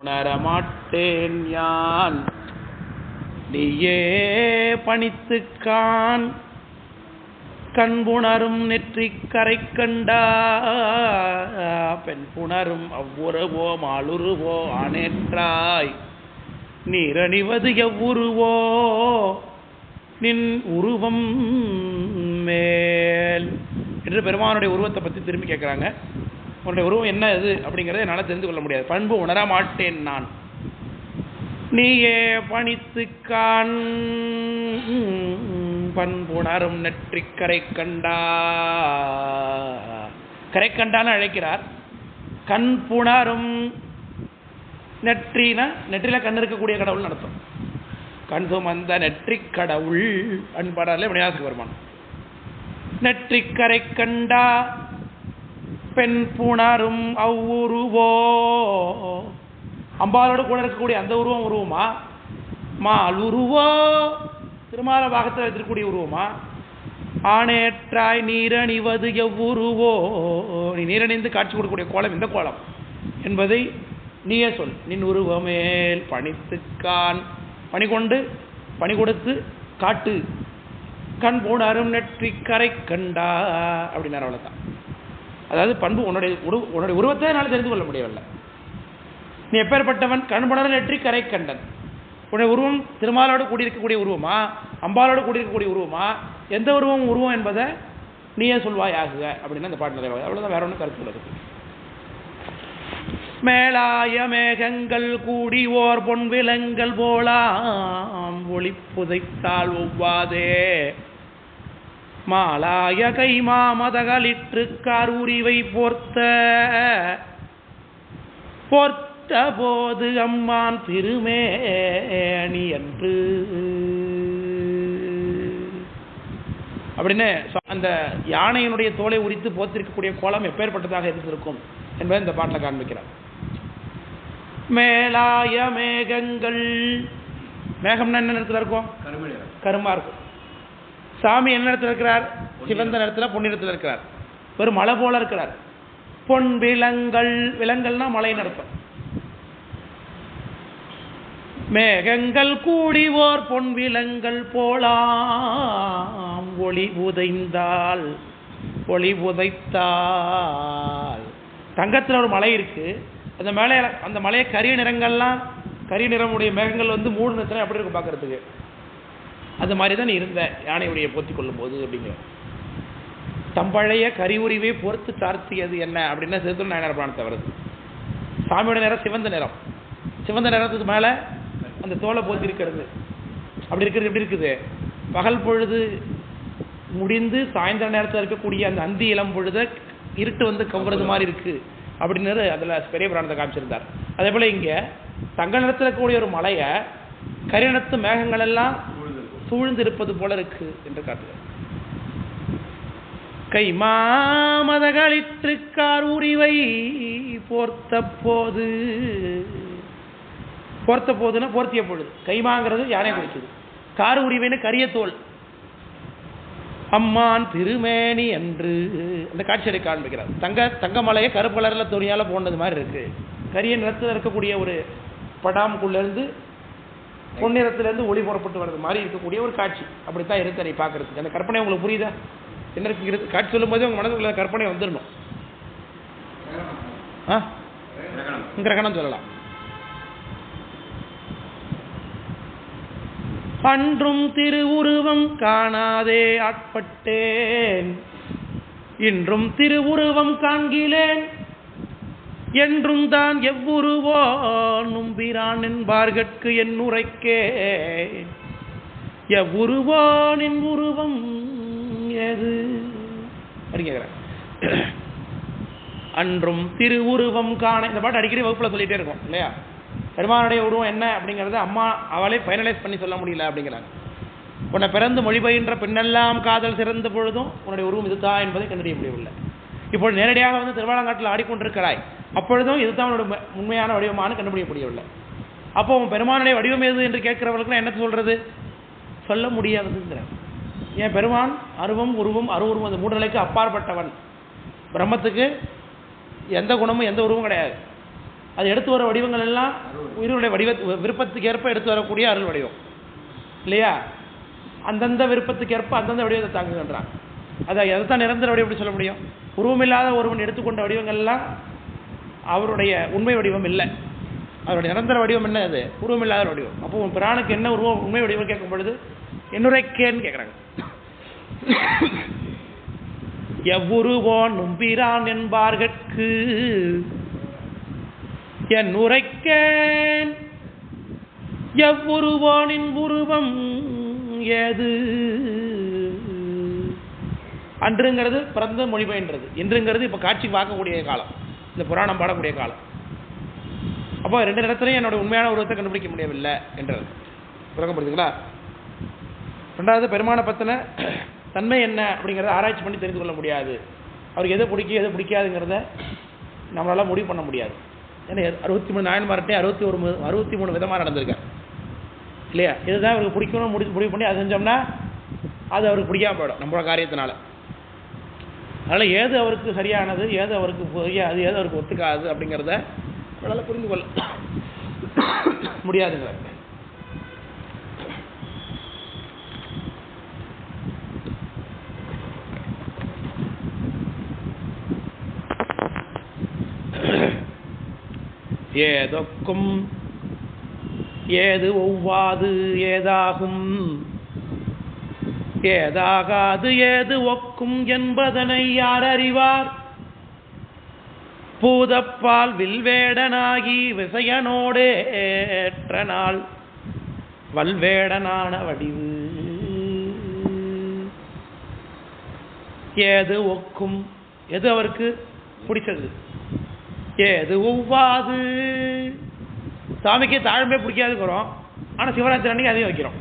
உணரமாட்டேன் யான் நீயே பணித்துக்கான் கண்புணரும் நெற்றி கரை கண்டா பெண் புணரும் அவ்வுருவோ மாலுருவோ ஆனேற்றாய் நீரணிவது எவ்வுருவோ நின் உருவம் மேல் என்று பெருமானுடைய உருவத்தை பற்றி திரும்பி கேட்குறாங்க. உன்னுடைய உருவம் என்ன இது அப்படிங்கிறத என்னால் தெரிந்து கொள்ள முடியாது. பண்பு உணர மாட்டேன் நான் நீயே பணித்துக்கான் பண்புணரும் நெற்றி கரை கண்டா. கரை கண்டான்னு அழைக்கிறார். கண் புணரும் நெற்றினா நெற்றில கண் இருக்கக்கூடிய கடவுள் நடத்தும். கண் சுமந்த நெற்றி கடவுள் அன்பாடல விநாயக பெருமான். நெற்றி கரை கண்டா பெண் புணரும் அவ்வுருவோ. அம்பாலோடு கூட இருக்கக்கூடிய அந்த உருவம் உருவமா, மால் உருவோ திருமால பாகத்தில் வைத்திருக்கக்கூடிய உருவமா, ஆனேற்றாய் நீரணிவது எவ்வுருவோ நீ நீரணிந்து காட்சி கொடுக்கக்கூடிய கோலம் இந்த கோலம் என்பதை நீயே சொல். நின் உருவமேல் பணித்துக்கான் பணி கொண்டு பணி கொடுத்து காட்டு கண் போனாரும் நெற்றி கரை கண்டா அப்படின்னார். அவ்வளோதான். அதாவது பண்பு உன்னுடைய உருவத்தை என்னால் தெரிந்து கொள்ள முடியவில்லை. நீ எப்பேற்பட்டவன்? கண் போனாரும் நெற்றி கரை கண்டன். உன்னுடைய உருவம் திருமாலோடு கூடியிருக்கக்கூடிய உருவமா, அம்பாலோடு கூடியிருக்கக்கூடிய உருவமா, எந்த உருவம் என்பதை நீயே சொல்வாய் ஆகுக அப்படின்னு அந்த பாட்டு நிறைவாக. அவ்வளோதான், வேற ஒன்றும் கருத்து இருக்கு. மேலாய மேகங்கள் கூடி ஓர் பொன் விலங்கல் போலாம் ஒளி புதைத்தால் ஒவ்வாதே மாலாய கை மாமதகளிற்று காரூரிவை போர்த்த போது அம்மான் திருமேனி என்று அப்படின்னு அந்த யானையினுடைய தோலை உரித்து போத்திருக்கக்கூடிய கோலம் எப்பேற்பட்டதாக இருந்திருக்கும் என்பதை இந்த பாட்டில் காண்பிக்கிறார். மேலாய மேகங்கள், மேகம்னா என்ன நிறத்தில் இருக்கும்? கருமா இருக்கும். சாமி என்ன நிறத்தில் இருக்கிறார்? சிவந்த நிறத்தில் பொன்னிறத்தில் இருக்கிறார். ஒரு மலை போல இருக்கிறார். பொன் விலங்கல், விலங்கல்னா மலை நடத்தும். மேகங்கள் கூடிவோர் பொன் விலங்கல் போலாம் ஒளி புதைந்தால் ஒளி புதைத்தால். தங்கத்தில் ஒரு மலை இருக்கு. அந்த மலையை கரிய நிறங்கள்லாம் கரிய நிறமுடைய மேகங்கள் வந்து மூணு நிறத்துல எப்படி இருக்கும் பார்க்கறதுக்கு. அது மாதிரி தான் இருந்த யானையுடைய போத்தி கொள்ளும் போது அப்படிங்கிற தம்பழைய கரிவுரிவை பொறுத்து சார்த்தியது என்ன அப்படின்னா சிறுத்தூர் நாயனார் புராணத்தை வருது. சாமியோட நிறம் சிவந்த நிறம். சிவந்த நிறத்துக்கு மேலே அந்த தோலை போத்தி இருக்கிறது. அப்படி இருக்கிறது எப்படி இருக்குது? பகல் பொழுது முடிந்து சாயந்தர நேரத்தில் இருக்கக்கூடிய அந்த அந்தி இளம் பொழுத இருட்டு வந்து கவுறது மாதிரி இருக்கு அப்படின்றது அதில் பெரிய புராணத்தை காமிச்சிருந்தார். அதே போல் இங்கே தங்க நிறத்தில் இருக்கக்கூடிய ஒரு மலையை கரிநிறத்து மேகங்கள் எல்லாம் சூழ்ந்து இருப்பது போல இருக்கு என்று காட்டுகிறார். கை மாமதகளிற்று காரூரிவை போர்த்த போதுன்னா போர்த்திய பொழுது. கைமாங்கிறது யானை குறிக்குது. காரு உரிவைன்னு கரிய தோல். அம்மான் திருமேனி என்று அந்த காட்சியை காண்பிக்கிறார். தங்கமலையை கருப்பு கலரில் துணியால் போனது மாதிரி இருக்கு. கரிய நிறத்தில் இருக்கக்கூடிய ஒரு படாமுக்குள்ளேருந்து பொன்னிறத்திலேருந்து ஒளி புறப்பட்டு வர்றது மாதிரி இருக்கக்கூடிய ஒரு காட்சி. அப்படித்தான் இருக்கு நீ பார்க்கறதுக்கு. அந்த கற்பனை உங்களுக்கு புரியுதா? என்ன இருக்கு காட்சி சொல்லும் போது உங்கள் மனதுக்குள்ள கற்பனை வந்துடணும். கிரகணம் சொல்லலாம். அன்றும் திருவுருவம் காணாதே ஆட்பட்டேன் இன்றும் திருவுருவம் காண்கிலேன் என்றும் தான் எவ்வுருவோ நும்பிரான் என்பார்கட்கு என் உரைக்கேன் எவ்வுருவோ நின் உருவம் ஏது அப்படிங்கிறார். அன்றும் திருவுருவம் காண இந்த பாட்டு அடிக்கடி வகுப்புல சொல்லிட்டே இருக்கும் இல்லையா? பெருமானுடைய உருவம் என்ன அப்படிங்கிறத அம்மா அவளே ஃபைனலைஸ் பண்ணி சொல்ல முடியல அப்படிங்கிறாங்க. உன்னை பிறந்து மொழி பயின்ற பின்னெல்லாம் காதல் சிறந்த பொழுதும் உன்னுடைய உருவம் இதுதான் என்பதை கண்டறிய முடியவில்லை. இப்பொழுது நேரடியாக வந்து திருவாலங்காட்டில் ஆடிக்கொண்டிருக்கிறாய். அப்பொழுதும் இதுதான் உன்னோட உண்மையான வடிவமானு கண்டுபிடிக்க முடியவில்லை. அப்போ உன் பெருமானுடைய வடிவம் எது என்று கேட்கிறவர்களுக்கு என்ன சொல்றது? சொல்ல முடியாதுங்கிறார். ஏன் பெருமான் அருவம் உருவம் அருவுருவம் அந்த மூன்று நிலைக்கு அப்பாற்பட்டவன். பிரம்மத்துக்கு எந்த குணமும் எந்த உருவம் கிடையாது. அது எடுத்து வர வடிவங்கள் எல்லாம் உயிருடைய விருப்பத்துக்கு ஏற்ப எடுத்து வரக்கூடிய அருள் வடிவம் இல்லையா? அந்தந்த விருப்பத்துக்கு ஏற்ப அந்தந்த வடிவத்தை தாங்குகின்றான். அதைத்தான் நிரந்தர வடிவம் எப்படி சொல்ல முடியும்? உருவமில்லாத ஒருவன் எடுத்துக்கொண்ட வடிவங்கள்லாம் அவருடைய உண்மை வடிவம் இல்லை. அவருடைய நிரந்தர வடிவம் என்ன? அது உருவமில்லாத வடிவம். அப்போ உன் பிரானுக்கு என்ன உருவம் உண்மை வடிவம் கேட்கும் பொழுது என்னுரைக்கேன்னு கேட்குறாங்க. எவ்வுருவோன் நும்பிரான் என்பார்கட்கு என் உரைக்கேன் எவ்வுருவோனின் உருவம் ஏது. அன்றுங்கிறது பிறந்த மொழிபெயர்ன்றது, இன்றுங்கிறது இப்போ காட்சி பார்க்கக்கூடிய காலம், இந்த புராணம் பாடக்கூடிய காலம். அப்போ ரெண்டு இடத்துலையும் என்னோட உண்மையான உருவத்தை கண்டுபிடிக்க முடியவில்லை என்றது விளக்கப்படுதுங்களா? ரெண்டாவது, பெருமானை பற்றின தன்மை என்ன அப்படிங்கிறத ஆராய்ச்சி பண்ணி தெரிந்து கொள்ள முடியாது. அவருக்கு எது பிடிக்கும் எது பிடிக்காதுங்கிறத நம்மளால முடிவு பண்ண முடியாது. ஏன்னா 63 நாயன்மார்கிட்டையும் 63 விதமாக நடந்திருக்காரு இல்லையா? இதுதான் அவருக்கு பிடிக்கணும்னு முடிவு பண்ணி அதை செஞ்சோம்னா அது அவருக்கு பிடிக்காம போயிடும் நம்மளோட காரியத்தினால. அதனால் ஏது அவருக்கு சரியானது, ஏது அவருக்கு புரியாது, ஏது அவருக்கு ஒத்துக்காது அப்படிங்கிறத நம்மளால் புரிந்து கொள்ள முடியாதுங்கிறார். ஏதொக்கும் ஏது ஒவ்வாது ஏதாகும் ஏதாகாது ஏது ஒக்கும் என்பதனை யார் அறிவார்? பூதப்பால் வில்வேடனாகி விசயனோடே ஏற்ற நாள் வல்வேடனான வடிவு. ஏது ஒக்கும், எது அவருக்கு பிடிச்சது, ஏது ஒவ்வாது. சாமிக்கு தாழ்மே பிடிக்காதுங்கிறோம், ஆனால் சிவராத்திரி அன்னைக்கு அதையும் வைக்கிறோம்.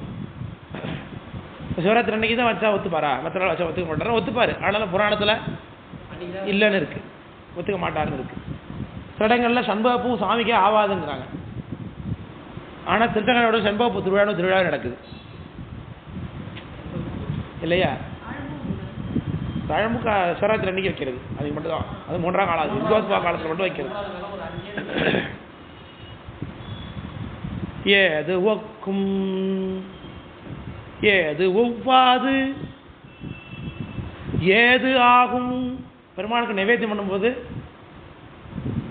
சிவராத்திரி அன்னைக்கு தான் வச்சா ஒத்துப்பாரா? மற்ற நாள் வச்சா ஒத்துக்க மாட்டாரா? ஒத்துப்பாரு. ஆனாலும் புராணத்தில் இல்லைன்னு இருக்கு, ஒத்துக்க மாட்டாருன்னு இருக்கு. சில இடங்களில் சண்பகப்பூ சாமிக்கே ஆவாதுங்கிறாங்க. ஆனால் திருச்செங்கோட சண்பகப்பூ திருவிழாவும் நடக்குது இல்லையா? தழம்பு சிவராத்திரி அன்னைக்கு வைக்கிறது, அதுக்கு மட்டும் தான். அது 3ஆம் காலம், விசுவாச காலத்தில் மட்டும் வைக்கிறது. ஏது ஒக்கும் ஏது ஒவ்வாது ஏது ஆகும். பெருமாளுக்கு நைவேத்தியம் பண்ணும்போது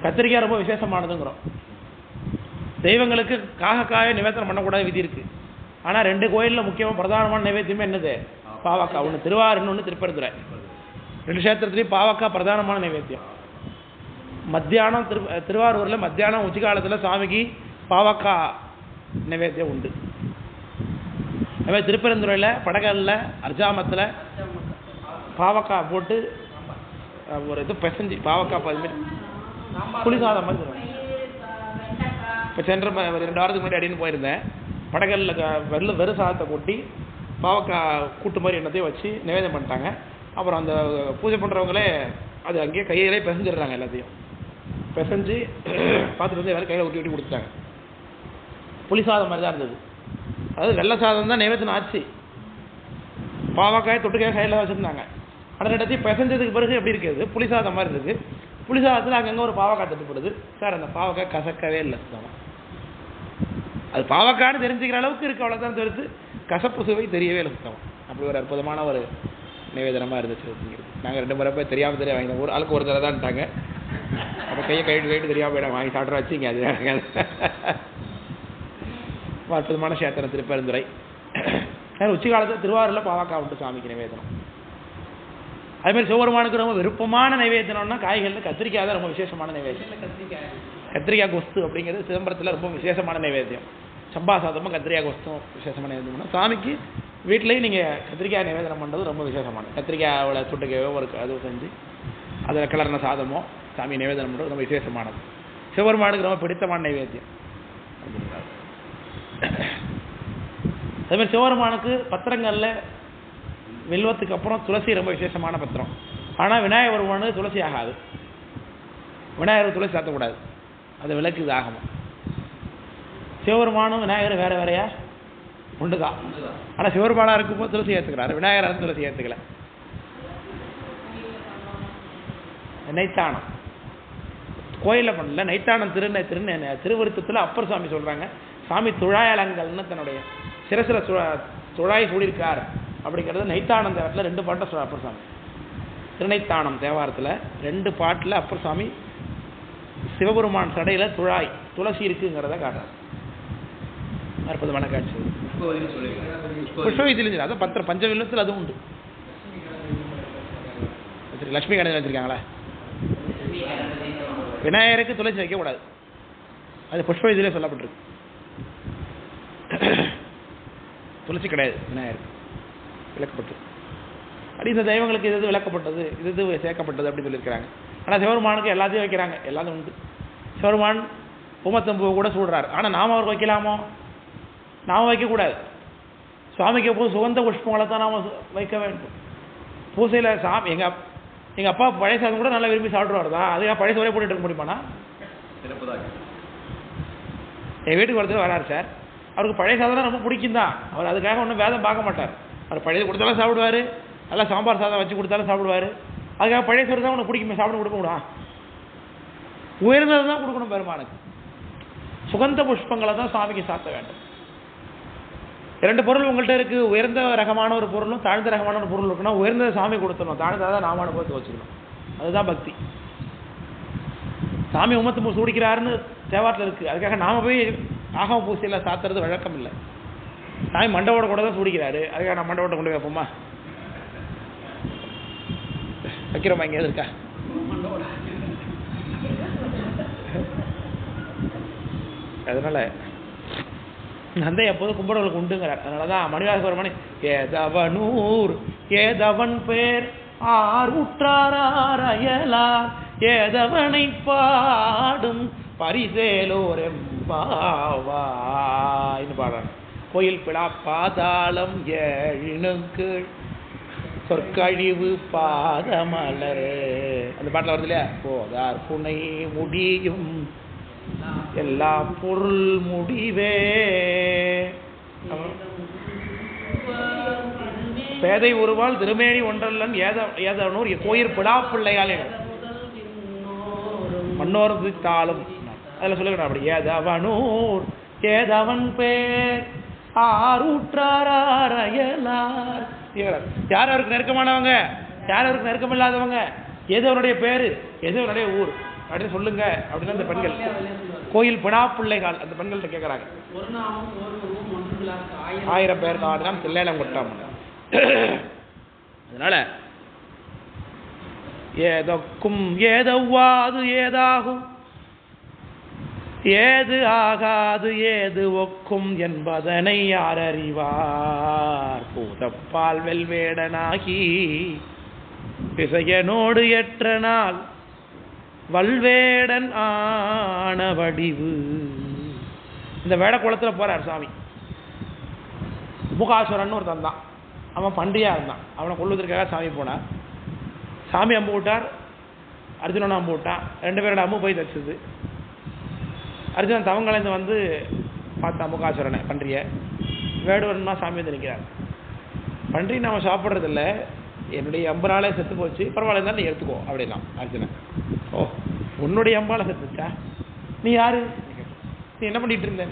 கத்திரிக்காய் ரொம்ப விசேஷமானதுங்கிறோம். தெய்வங்களுக்கு காகக்காயை நிவேதனம் பண்ணக்கூடாது விதி இருக்கு. ஆனால் 2 கோயிலில் முக்கியமாக பிரதானமான நைவேத்தியமே என்னது? பாவக்காய். ஒன்று திருவாரூர், இன்னொன்று திருப்பரந்துரை. 2 கஷேத்திரத்துலேயும் பாவக்காய் பிரதானமான நைவேத்தியம். மத்தியானம் திருவாரூரில் மத்தியானம் உச்சிகாலத்தில் சாமிக்கு பாவக்காய் நைவேத்தியம் உண்டு. அதுமாதிரி திருப்பரந்துரையில் படகலில் அர்ஜாமத்தில் பாவக்காய் போட்டு ஒரு இது பிசைஞ்சு பாவக்காய் அதுமாரி புளிசாதம் மாதிரி சொல்லுவாங்க. இப்போ சென்ற 2 வாரத்துக்கு முன்னாடி அடின்னு போயிருந்தேன். படகலில் வெறும் சாதத்தை கொட்டி பாவக்காய் கூட்டு மாதிரி எண்ணத்தையும் வச்சு நிவேதனம் பண்ணிட்டாங்க. அப்புறம் அந்த பூஜை பண்ணுறவங்களே அது அங்கேயே கையிலே பிசைஞ்சிடுறாங்க. எல்லாத்தையும் பிசைஞ்சு பார்த்துட்டு வந்து எல்லாரும் கையில் ஊட்டி கொடுத்துட்டாங்க. புளிசாதம் மாதிரி தான் இருந்தது. அதாவது வெள்ளை சாதம் தான் நைவேத்தியம் ஆச்சு. பாவக்காய் தொட்டுக்காய் கையில் வச்சுருந்தாங்க. ஆனால் இடத்தையும் பிசைஞ்சதுக்கு பிறகு எப்படி இருக்குது? புளிசாதம் மாதிரி இருக்குது. புளிசாதத்தில் அங்கங்கே ஒரு பாவக்காய் தட்டுப்படுது. சார் அந்த பாவக்காய் கசக்கவே இல்லை. அது பாவக்காய்னு தெரிஞ்சுக்கிற அளவுக்கு இருக்குது, அவ்வளோதான். தவிர்த்து கசப்பு சுவை தெரியவே இல்லை சுத்தமாக. அப்படி ஒரு அற்புதமான ஒரு நிவேதனமாக இருந்துச்சு. நாங்கள் 2 முறை போய் தெரியாமல் வாங்கினோம். ஒரு ஆளுக்கு ஒரு தடவை தான்ட்டாங்க. அப்போ கையை கைட்டு தெரியாமல் போயிட வாங்கி சாப்பிட்ற வச்சுங்க. அது அற்புதமான சேத்திரம் திருப்பெருந்துறை. உச்சி காலத்தில் திருவாரூரில் பாவக்காய் உண்டு சாமிக்கு நிவேதனம். அதுமாதிரி சிவபெருமானுக்கு ரொம்ப விருப்பமான நைவேத்தியம்னா காய்கறியில் கத்திரிக்காய் தான் ரொம்ப விசேஷமான நைவேத்தியம். கத்திரிக்காய் கொஸ்து அப்படிங்கிறது சிதம்பரத்தில் ரொம்ப விசேஷமான நைவேத்தியம். சம்பா சாதமும் கத்திரிக்காய் கொஸ்தும் விசேஷமான நைவேத்தியம்னா சாமிக்கு வீட்லேயும் நீங்கள் கத்திரிக்காய் நிவேதனம் பண்ணுறது ரொம்ப விசேஷமான. கத்திரிக்காயோட சுட்டுக்கையோ ஒரு அது செஞ்சு அதில் கிளறின சாதமோ சாமி நிவேதனம் பண்ணுறது ரொம்ப விசேஷமானது. சிவபெருமானுக்கு ரொம்ப பிடித்தமான நைவேத்தியம். அதுமாதிரி சிவபெருமானுக்கு பத்திரங்களில் வில்வத்துக்கு அப்புறம் துளசி ரொம்ப விசேஷமான பத்திரம். ஆனால் விநாயகர் பெருமானுக்கு துளசி ஆகாது. விநாயகர் துளசி சாத்தக்கூடாது, அது விளக்கு இது ஆகணும். சிவபெருமானும் விநாயகர் வேற வேறையா உண்டுதான். ஆனால் சிவபெருமானாக இருக்கும்போது துளசி ஏற்றுக்கிறாரு, விநாயகர் துளசி ஏற்றுக்கல. நைத்தானம் கோயிலில் பண்ணல. நைத்தானம் திருவருத்தத்தில் அப்பர் சாமி சொல்கிறாங்க, சாமி துழாயலங்கள்னு தன்னுடைய சிரசில துழாய் சூடியிருக்கார் அப்படிங்கிறது நைத்தானம் தேவாரத்தில் 2 பாட்டை சொல்கிறார் அப்பர் சாமி. திருநைத்தானம் தேவாரத்தில் 2 பாட்டில் அப்பர் சாமி சிவபெருமான் சடையில் துளசி இருக்குங்கிறத காட்டுறார். அற்புதமான காட்சி. புஷ்பவீதியில் அதான் பஞ்சவில்லத்தில் அதுவும் உண்டு. லட்சுமி கணக்கு வச்சிருக்காங்களா? விநாயகருக்கு துளசி வைக்கக்கூடாது, அது புஷ்பவீதியிலே சொல்லப்பட்டிருக்கு. துளசி கிடையாது விநாயகருக்கு, விளக்கப்பட்டு. அப்படி இந்த தெய்வங்களுக்கு இது விளக்கப்பட்டது, இது சேர்க்கப்பட்டது அப்படின்னு சொல்லியிருக்கிறாங்க. ஆனால் சிவபெருமானுக்கு எல்லாத்தையும் வைக்கிறாங்க, எல்லாத்தையும் உண்டு. சிவபெருமான் பூமத்தம்பூ கூட சூடுறார். ஆனால் நாம் அவருக்கு வைக்கலாமோ? நாம் வைக்கக்கூடாது. சுவாமிக்கு எப்போது சுகந்த புஷ்பங்களை தான் நாம் வைக்க வேண்டும். பூசையில் எங்கள் அப்பா பழைய சாதம் கூட நல்லா விரும்பி சாப்பிடுவார் தான், அதுக்காக பழைய சோறையே போட்டுட்டு இருக்க முடியுமாண்ணா? என் வீட்டுக்கு ஒருத்தர் வராரு சார், அவருக்கு பழைய சாதம் ரொம்ப பிடிக்கும் தான். அவர் அதுக்காக ஒன்றும் வேதம் பார்க்க மாட்டார். அவர் பழைய கொடுத்தாலும் சாப்பிடுவார், நல்லா சாம்பார் சாதம் வச்சு கொடுத்தாலும் சாப்பிடுவார். அதுக்காக பழைய சோறு தான் உனக்கு பிடிக்குமே, சாப்பிட கொடுக்க முடியும். உயர்ந்தது தான் கொடுக்கணும் பெருமானுக்கு. சுகந்த புஷ்பங்களை தான் சாமிக்கு சாத்த வேண்டும். 2 பொருள் உங்கள்கிட்ட இருக்கு, உயர்ந்த ரகமான ஒரு பொருளும் தாழ்ந்த ரகமான ஒரு பொருள் இருக்குன்னா உயர்ந்ததை சாமி கொடுத்துடணும், தாழ்ந்ததான் நாம அனுபவத்தை வச்சுக்கணும். அதுதான் பக்தி. சாமி உமத்து சூடிக்கிறாருன்னு தேவாரத்தில் இருக்கு, அதுக்காக நாம போய் ஆகம பூசையில் சாத்துறது வழக்கம் இல்லை. சாமி மண்டவோட கூட தான் சூடிக்கிறாரு, அதுக்காக நான் மண்டவோட்ட கொண்டு வைப்போமா? வைக்கிறோமா? எங்கேயாவது இருக்கா? அதனால நந்தை எப்போதும் கும்பிடவர்களுக்கு உண்டுங்கிறார். அதனாலதான் மணிவாசகரமணி ஏதவனூர் ஏதவன் பேர் ஆறுற்றார் அயலார் ஏதவனை பாடும் பரிசேலோர் எம்பாவாய்னு பாடுறாங்க. கோயில் பிழா பாதாளம் ஏழினுக்கீழ் சொற்கழிவு பாதமலர், அந்த பாட்டில் வருது இல்லையா? போதார் புனை முடியும் எல்லா பொருள் முடிவே. பேதை உருவால் திருமேனி ஒன்றல்லன் ஏதவனூர் கோயிற் பிடாப்பிள்ளையால் மன்னோர் தாளும் அதில் சொல்லுங்க. அப்படி ஏதவனூர் ஏதவன் பேர் ஆறுற்றார் அயலார். யார் அவருக்கு நெருக்கமானவங்க, யார் அவருக்கு நெருக்கம் இல்லாதவங்க, எது அவருடைய பேரு, எது அவருடைய ஊர் அப்படின்னு சொல்லுங்க அப்படின்னு அந்த பெண்கள் கோயில் பிடாப்பிள்ளைகள் அந்த பெண்கள்கிட்ட கேட்கறாங்க. 1000 பேர் தான் தில்லையிலம் கொட்டாம. அதனால ஏதொக்கும் ஏதவ்வாது ஏதாகும் ஏது ஆகாது ஏது ஒக்கும் என்பதனை யார் அறிவார். பூதப்பால் வெல்வேடனாகி பிசையனோடு ஏற்ற நாள் வல்வேடன் ஆன வடிவு. இந்த வேட குளத்தில் போறார் சாமி. முகாசுரன் ஒரு தந்தான், அவன் பன்றியா இருந்தான். அவனை கொள்வதற்காக சாமி போனார். சாமி அம்பு விட்டார், அர்ஜுனன் அம்பு விட்டான். 2 பேரோட அம்பு போய் தச்சுது. அர்ஜுனன் தவங்களைந்து வந்து பார்த்தா முகாசுரனை பன்றிய. வேடுவரன்னா சாமி வந்து நிற்கிறார். பன்றி நாம் சாப்பிட்றதில்ல, என்னுடைய அம்பனாலே செத்து போச்சு, பரவாயில்ல தான் நீ எடுத்துக்கோ அப்படின்னா அர்ஜுனன். ஓ, உன்னுடைய அம்பால செத்துச்சா? நீ யாரு? நீ என்ன பண்ணிட்டு இருந்த?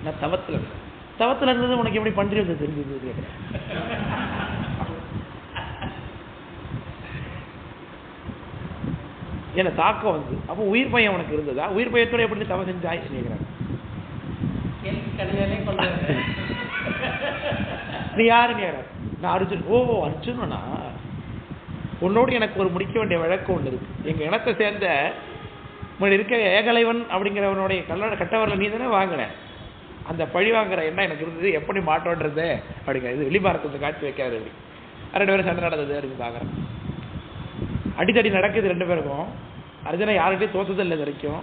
நான் தவத்தில் இருந்தேன். தவத்தில் இருந்தது உனக்கு எப்படி பன்றி வந்து தெரிஞ்சது கேட்குறேன். என்ன தாக்கம் வந்து அப்போ உயிர் பையன் உனக்கு இருந்ததா? உயிர் பையத்தோட எப்படி தவம் செஞ்சாய் கேட்குறாங்க. நீ யாருன்னு கேட்குறாரு. நான் அர்ஜுன். ஓ அர்ஜுனனா, உன்னோடு எனக்கு ஒரு முடிக்க வேண்டிய வழக்கம் ஒன்று இருக்கு. எங்கள் இனத்தை சேர்ந்த இருக்க ஏகலைவன் அப்படிங்கிறவனுடைய கட்டவரில் நீ தானே வாங்கினேன். அந்த பழி வாங்குற எண்ணம் எனக்கு இருந்தது, எப்படி மாட்டோன்றது அப்படிங்கிற இது வெளிபாரத்தை காட்சி வைக்காது. அப்படி 2 பேரும் சண்டை நடந்தது அப்படின்னு பார்க்குறேன். அடித்தடி நடக்குது 2 பேருக்கும். அர்ஜுனா யாருக்கிட்டையும் தோத்தது இல்லை வரைக்கும்.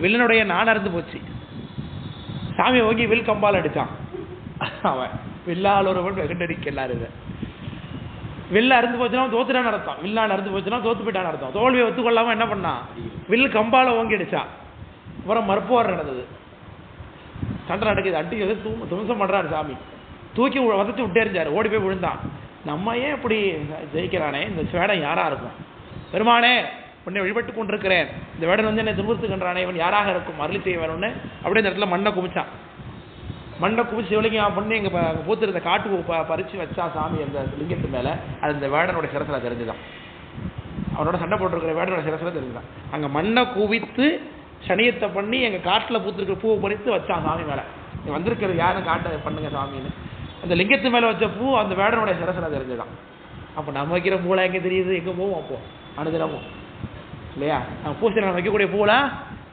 வில்லனுடைய நான் அறுந்து போச்சு. சாமி ஓங்கி வில் கம்பால் அடித்தான். அவன் வில்லால் ஒருவன் வெகுண்டடிக்க எல்லாரும் இதை வில்ல அறுந்து போச்சுன்னா தோத்துட்டான்னு அர்த்தம். வில்லால் அறுந்து போச்சுன்னா தோத்து போயிட்டான்னு அர்த்தம். தோல்வியை ஒத்துக்கொள்ளாம என்ன பண்ணான், வில் கம்பால ஓங்கி அடிச்சான். அப்புறம் மறுப்போர் நடந்தது, சண்டை நடக்குது. அட்டி தும்சம் பண்றாரு சாமி. தூக்கி வதச்சி விட்டேறிஞ்சாரு, ஓடி போய் விழுந்தான். நம்ம ஏன் இப்படி ஜெயிக்கிறானே, இந்த சேடம் யாரா இருக்கும்? பெருமானே உன்னை வழிபட்டு கொண்டிருக்கிறேன், இந்த வேடன் வந்து என்னை துன்புறுத்துகின்றானே, இவன் யாராக இருக்கும், அருளி செய்ய வேணும்னு அப்படியே இந்த இடத்துல மண்ணை குமிச்சான். மண்ணை குமிச்சு சிவலிங்கம் பண்ணி இங்கே பூத்திருந்த காட்டு பறித்து வச்சா சாமி அந்த லிங்கத்து மேலே. அது இந்த வேடனுடைய சிரசில் தெரிஞ்சுதான், அவனோட சண்டை போட்டிருக்கிற வேடனோட சிரசில் தெரிஞ்சுதான். அங்கே மண்ணை குவித்து சனியத்தை பண்ணி எங்கள் காட்டில் பூத்திருக்கிற பூவை பறித்து வச்சான் சாமி மேலே. வந்திருக்கிறது யாரும் காட்ட பண்ணுங்க சாமின்னு. அந்த லிங்கத்து மேலே வச்ச பூ அந்த வேடனுடைய சிரசில் தெரிஞ்சுதான். அப்போ நம்ம வைக்கிற பூலாம் எங்கே தெரியுது, எங்கே போவோம் அப்போ அனுதினமும் இல்லையா? நம்ம பூசை வைக்கக்கூடிய பூலாம்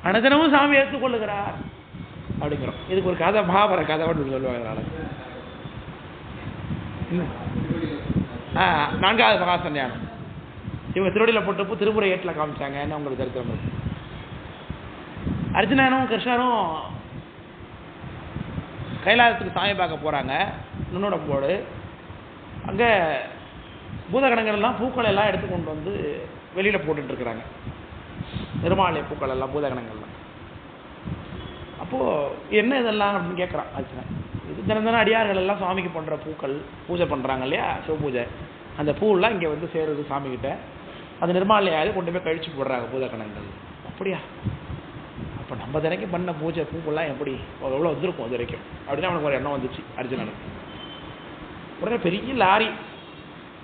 அனுதினமும் சாமி ஏற்றுக்கொள்ளுகிறார் அப்படிங்கிறோம். இதுக்கு ஒரு கதை, மகாபாரத கதை ஒன்று சொல்லுவாங்க. நான்காவது மகாசன்யானம் இவங்க திருவடியில் போட்டப்போ திருமுறை ஏட்டில் காமிச்சாங்கன்னு உங்களுக்கு சரித்திரம் இருக்கு. அர்ஜுனனும் கிருஷ்ணரும் கைலாசத்துக்கு சாமி பார்க்க போகிறாங்க நுண்ணுடம்போடு. அங்கே பூதகணங்கள்லாம் பூக்கள் எல்லாம் எடுத்து கொண்டு வந்து வெளியில் போட்டுட்ருக்குறாங்க, நிர்மாலய பூக்கள் எல்லாம் பூதகணங்கள்லாம். அப்போது என்ன இதெல்லாம் அப்படின்னு கேட்குறான் அர்ஜுனன். இது தினம் அடியார்கள் எல்லாம் சுவாமிக்கு பண்ணுற பூக்கள், பூஜை பண்ணுறாங்க இல்லையா, சிவ பூஜை, அந்த பூவெல்லாம் இங்கே வந்து சேருது சாமிக்கிட்ட. அது நிர்மாலயாவது கொண்டு போய் கழிச்சு போடுறாங்க பூதகணங்கள். அப்படியா, அப்போ நம்ம தினைக்கும் பண்ண பூஜை பூக்கெல்லாம் எப்படி எவ்வளோ வந்திருக்கும் அது வரைக்கும் அப்படின்னு அவனுக்கு ஒரு எண்ணம் வந்துச்சு அர்ஜுனனுக்கு. உடனே பெரிய லாரி,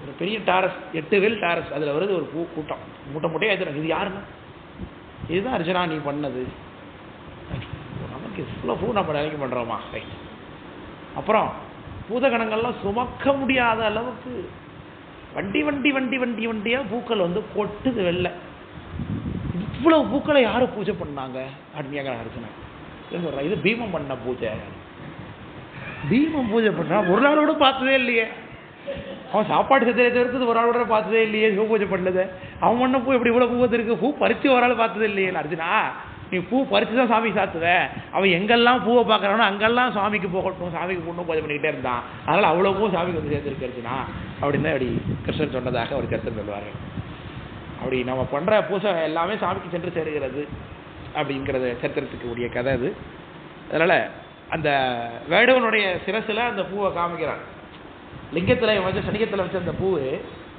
ஒரு பெரிய டாரஸ், 8 வீல் டாரஸ், அதில் வருது ஒரு பூ கூட்டம், மூட்டை மூட்டையாக எடுத்துறாங்க. இது யாருன்னு, இதுதான் அர்ஜுனா நீ பண்ணது, நமக்கு இவ்வளோ பூ நம்ம நினைக்க பண்ணுறோமா, ரைட். அப்புறம் பூதகணங்கள்லாம் சுமக்க முடியாத அளவுக்கு வண்டி வண்டி வண்டி வண்டி வண்டியாக பூக்கள் வந்து கொட்டுது வெளில. இவ்வளவு பூக்களை யாரு பூஜை பண்ணாங்க அப்படின்னு கேட்குறாங்க அர்ஜுனன். சொல்கிறேன், இது பீமம் பண்ண பூஜை. பீமம் பூஜை பண்ணா ஒரு நாளோட பார்த்ததே இல்லையே, அவன் சாப்பாடு செஞ்சதை இருக்குது ஒரு ஆளோட பார்த்ததே இல்லையே, சிவ பூஜை பண்ணது அவன் பண்ண பூ எப்படி இவ்வளோ பூ இருக்கு, பூ பறித்து ஒரு ஆள் பார்த்ததே இல்லையே. அர்ஜுனா நீ பூ பறித்து தான் சாமி சாத்துவ, அவன் எங்கெல்லாம் பூவை பார்க்குறானோ அங்கெல்லாம் சாமிக்கு போகட்டும், சாமிக்கு போடணும் பூஜை பண்ணிக்கிட்டே இருந்தான், அதனால் அவ்வளோ பூ சாமிக்கு வந்து சேர்த்துருக்கு அர்ஜுனா அப்படின்னு அப்படி கிருஷ்ணன் சொன்னதாக ஒரு கருத்து சொல்லுவார்கள். அப்படி நம்ம பண்ணுற பூஜை எல்லாமே சாமிக்கு சென்று சேருகிறது அப்படிங்கிறது சரித்திரத்துக்கு உரிய கதை அது. அதனால் அந்த வேடுவனுடைய சிரசில் அந்த பூவை காமிக்கிறான். லிங்கத்தில் வச்ச சனிகத்தில் வச்ச அந்த பூவு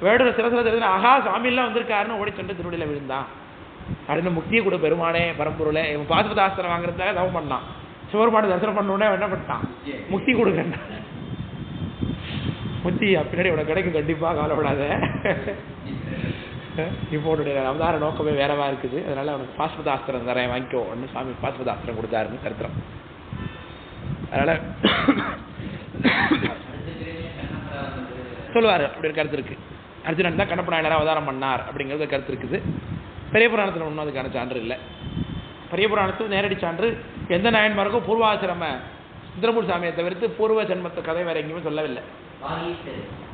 வேடுவ சிரசில் தெரிஞ்சு ஆஹா சாமியெல்லாம் வந்திருக்காருன்னு ஓடி சென்று திருவடியில் விழுந்தான் அப்படின்னு முக்தியை கொடு பெருமானே பரம்பொருளே. இவன் பாசுபதாஸ்திரம் வாங்குறதுக்காக தவம் பண்ணான், சிவபெருமானை தரிசனம் பண்ணோடனே என்ன பண்ணிட்டான், முக்தி கொடுக்கணும். முக்தி பின்னாடி உனக்கு கிடைக்கும் கண்டிப்பாக, கவலைப்படாத. இப்போ உன்னுடைய அவதார நோக்கமே வேறவா இருக்குது, அதனால அவனுக்கு பாசுபதாஸ்திரம் தரேன் வாங்கிக்கோ அப்படின்னு சாமி பாசுபதாஸ்திரம் கொடுத்தாருன்னு சரித்திரம். அதனால சொல்லுவார் அப்படி கருத்து இருக்கு. அர்ஜுனன் தான் கண்ணப்ப நாயனார் அவதாரம் பண்ணார் அப்படிங்கிறது கருத்து இருக்குது. பெரிய புராணத்தில் ஒன்றும் அதுக்கான சான்று இல்லை. பெரிய புராணத்தில் நேரடி சான்று எந்த நாயன்மாருக்கும் பூர்வாசிரம சுந்தரமூர் சாமியை தவிர்த்து பூர்வ ஜென்மத்தை கதை வேற எங்கேயுமே சொல்லவில்லை.